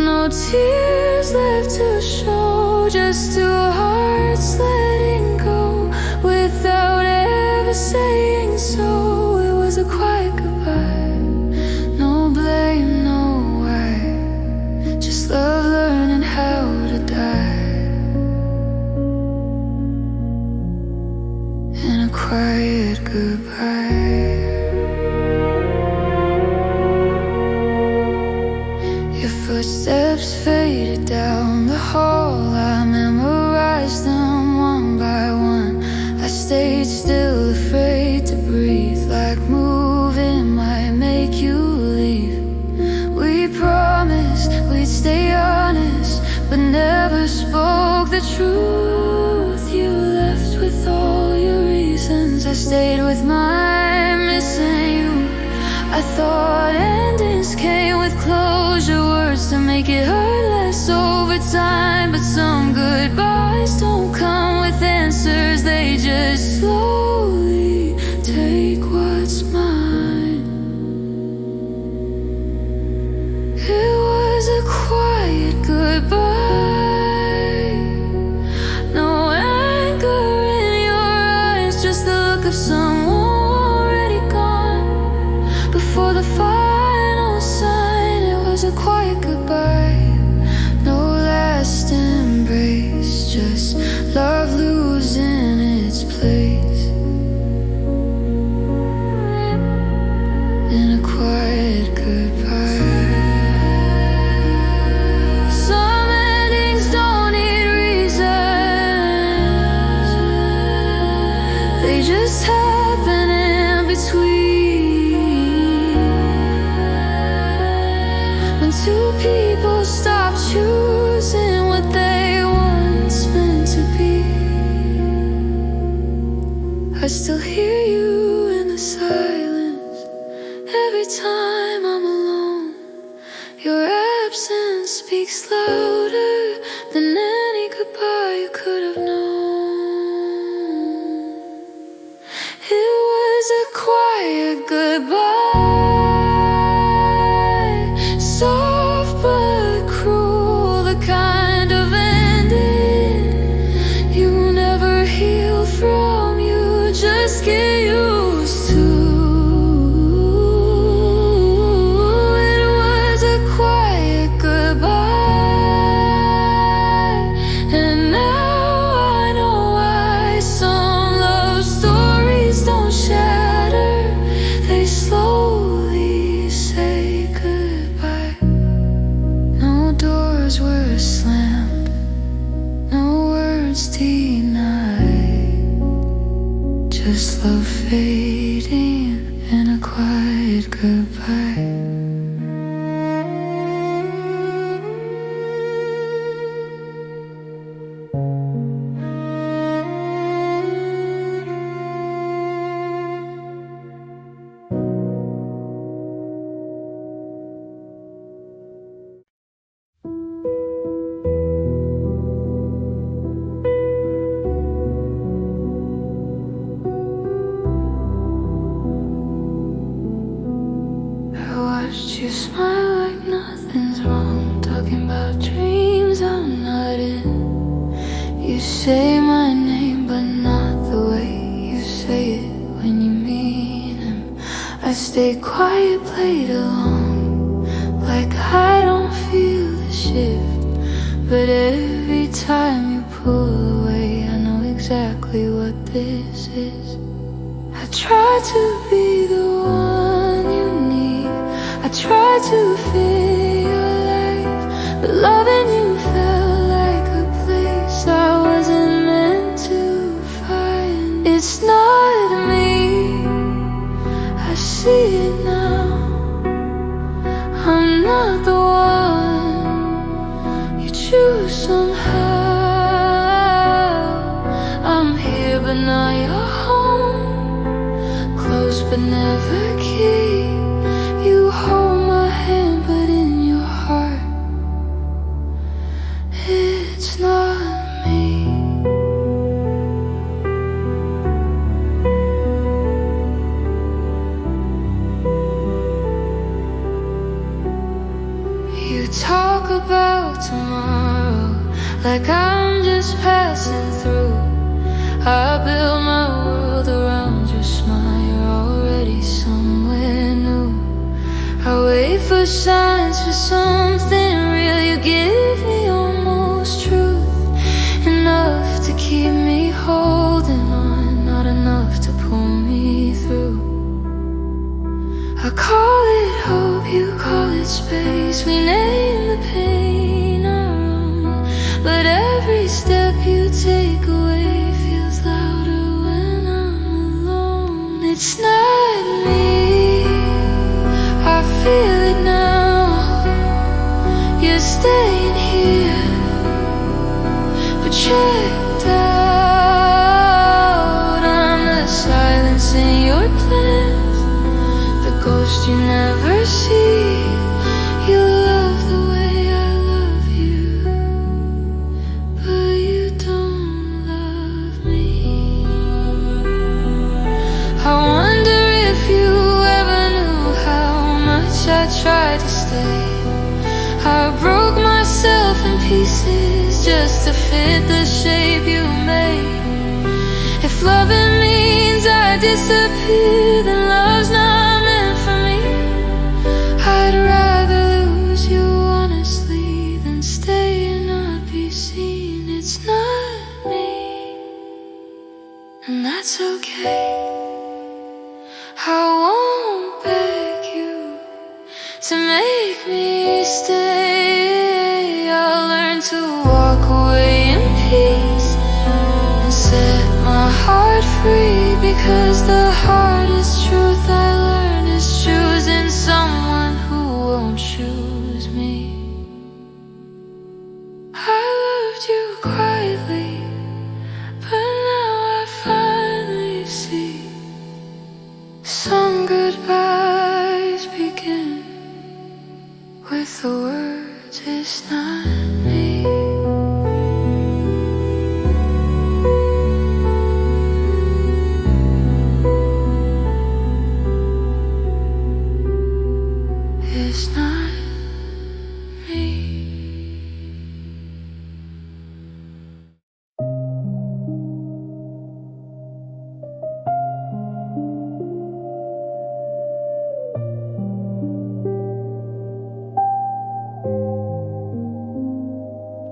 no tears left to show, just two hearts letting go without ever saying so. It was a quiet goodbye, no blame, no why, just love learning how to die. And a quiet goodbye. Your footsteps faded down the hall. I memorized them one by one. I stayed still, afraid to breathe, like moving might make you leave. We promised we'd stay honest, but never spoke the truth. You left with all your reasons, I stayed with mine, missing you. I thought endings came with closure, words to make it hurt less over time, but some goodbyes don't come with answers, they just slowly take what's mine. It was a quiet goodbye, no anger in your eyes, just the look of someone already gone. Before the final sign, it was a quiet goodbye, no last embrace, just love losing its place. In a quiet goodbye. Some endings don't need reasons, they just happen in between. When two people stop choosing what they once meant to be. I still hear you in the silence every time I'm alone. Your absence speaks louder than any goodbye you could have known. It was a quiet goodbye, soft but cruel, the kind of ending you never heal from, you just get used to. It was a quiet goodbye, and now I know why some love stories don't shatter, they slowly say goodbye. No doors were slammed, no words denied, just love fading and a quiet goodbye. I watched you smile like nothing's wrong, talking about dreams I'm not in. You say my name, but not the way you say it when you mean him. I stay quiet, played along, like I don't feel the shift. But every time you pull away, I know exactly what this is. I try to be the one you need, I try to fit your life, but loving you felt like a place I wasn't meant to find. It's not me, but never keep. You hold my hand, but in your heart, it's not me. You talk about tomorrow like I'm just passing through. I build my world around your smile. You're already somewhere new. I wait for signs, for something real. You give me almost truth, enough to keep me holding on, not enough to pull me through. I call it hope, you call it space. We name the pain our own, but every step you take away feels louder when I'm alone. It's not me, I feel it now. You're staying here, but checked out. I'm the silence in your plans, the ghost you never see. You love the way I love you, but you don't love me. I wonder if you ever knew how much I tried to stay. I broke myself in pieces just to fit the shape you made. If loving means I disappear, then love's not meant for me. I'd rather lose you honestly than stay and not be seen. It's not me, and that's okay. I won't beg you to make me stay. I'll learn to walk away in peace and set my heart free, because the hardest truth I learned is choosing someone who won't choose me. I loved you quietly, but now I finally see. Some goodbyes begin with the words, it's not me. It's not me.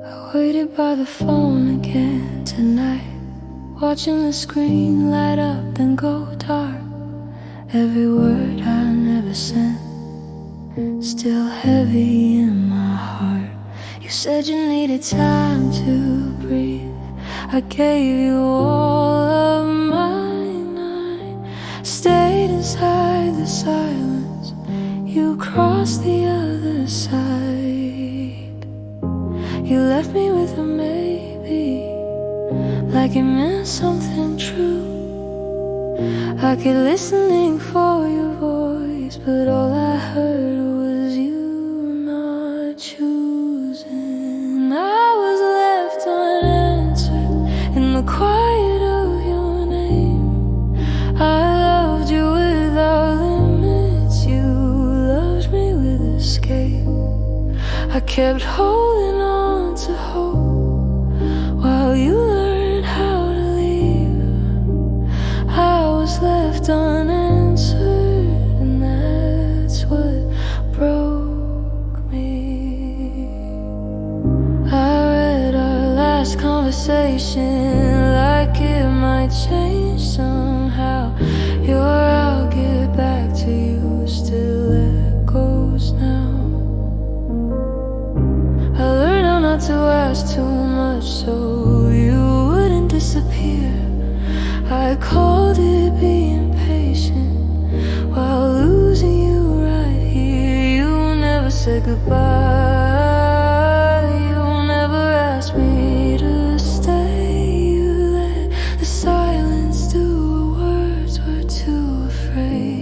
I waited by the phone again tonight, watching the screen light up then go dark. Every word I never sent, still heavy in my heart. You said you needed time to breathe. I gave you all of mine. I stayed inside the silence. You crossed the other side. You left me with a maybe, like it meant something true. I kept listening for your voice, but all I heard was you not choosing. I was left unanswered in the quiet of your name. I loved you without limits, you loved me with escape. I kept holding on to hope while you learned how to leave. I was left unanswered, and that's what broke me. I read our last conversation like it might change somehow. Your I'll get back to you still echoes now. I learned how not to ask too much so you wouldn't disappear. I called it being patient while losing you right here. You never said goodbye. You never asked me to stay. You let the silence do what words were too afraid.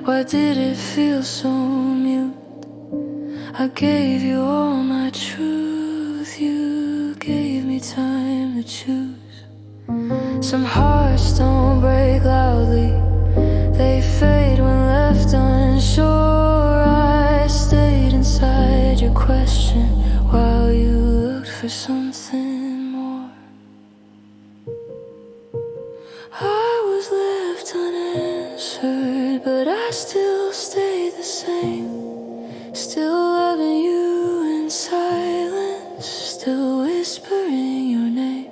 Why did it feel so mute? I gave you all my truth. You gave me time to choose. Some hearts don't break loudly, they fade when left unsure. I stayed inside your question while you looked for something more. I was left unanswered, but I still stayed the same. Still loving you in silence, still whispering your name.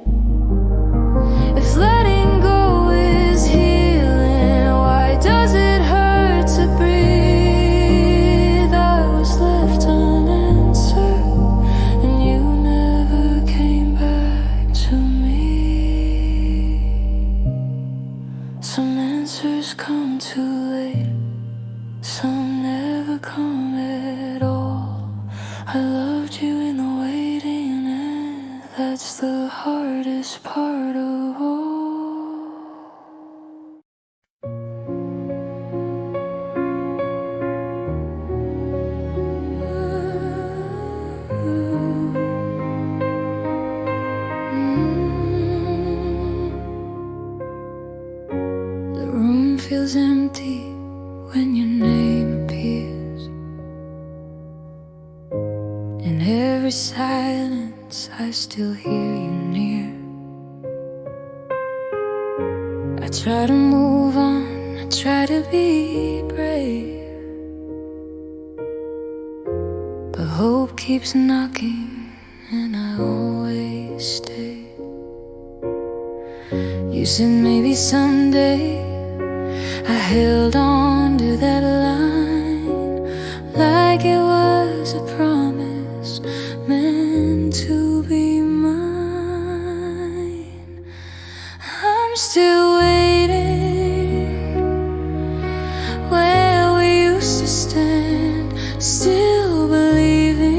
If letting go is healing, why does it hurt to breathe? I was left unanswered, and you never came back to me. Some answers come too late, some never come at all. I loved you in the waiting, and that's the hardest part of all. The room feels empty when your name appears. In every silence I still hear you near. I try to move on, I try to be brave, but hope keeps knocking and I always stay. You said maybe someday, I held on to that line like it was a promise meant to be mine. I'm still waiting where we used to stand, still believing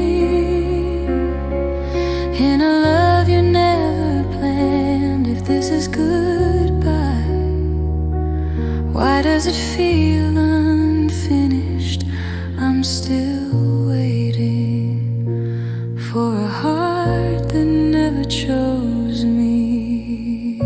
in a love you never planned. If this is goodbye, why does it feel unfinished? I'm still waiting for a heart that never chose me.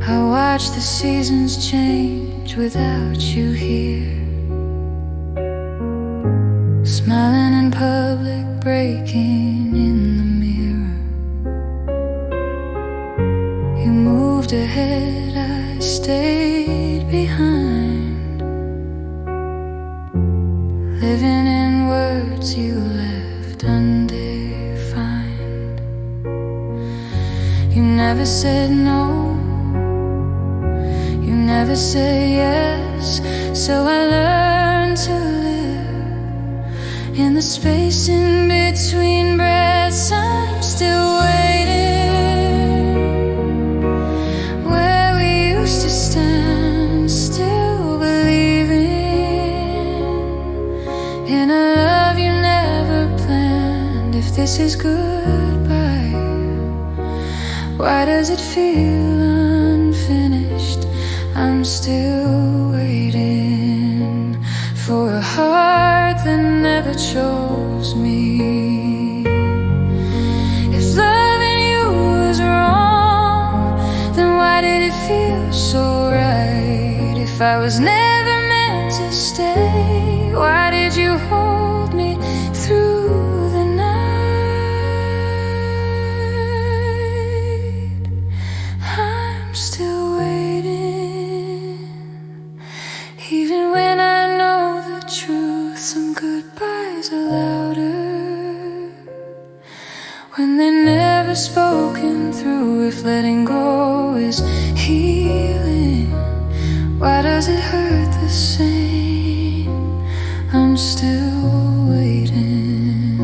I watch the seasons change without you here. Smiling in public, breaking in the mirror. You moved ahead, I stayed behind, living in words you left undefined. You never said no, you never said yes, so I learned to in the space in between breaths. I'm still waiting where we used to stand, still believing in a love you never planned. If this is goodbye, why does it feel unfinished? I'm still waiting for a heart that never chose me. If loving you was wrong, then why did it feel so right? If I was never meant to stay, why did you hold me through the night? I'm still waiting, even when I know the truth. Some goodbyes are louder when they're never spoken through. If letting go is healing, why does it hurt the same? I'm still waiting,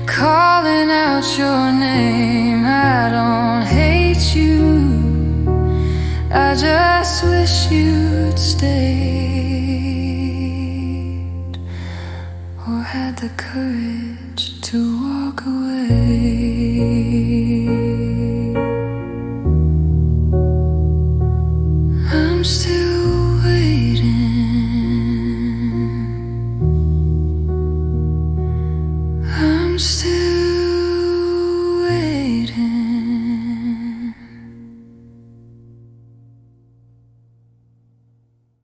calling out your name. I don't hate you, I just wish you'd stay. the courage to walk away. I'm still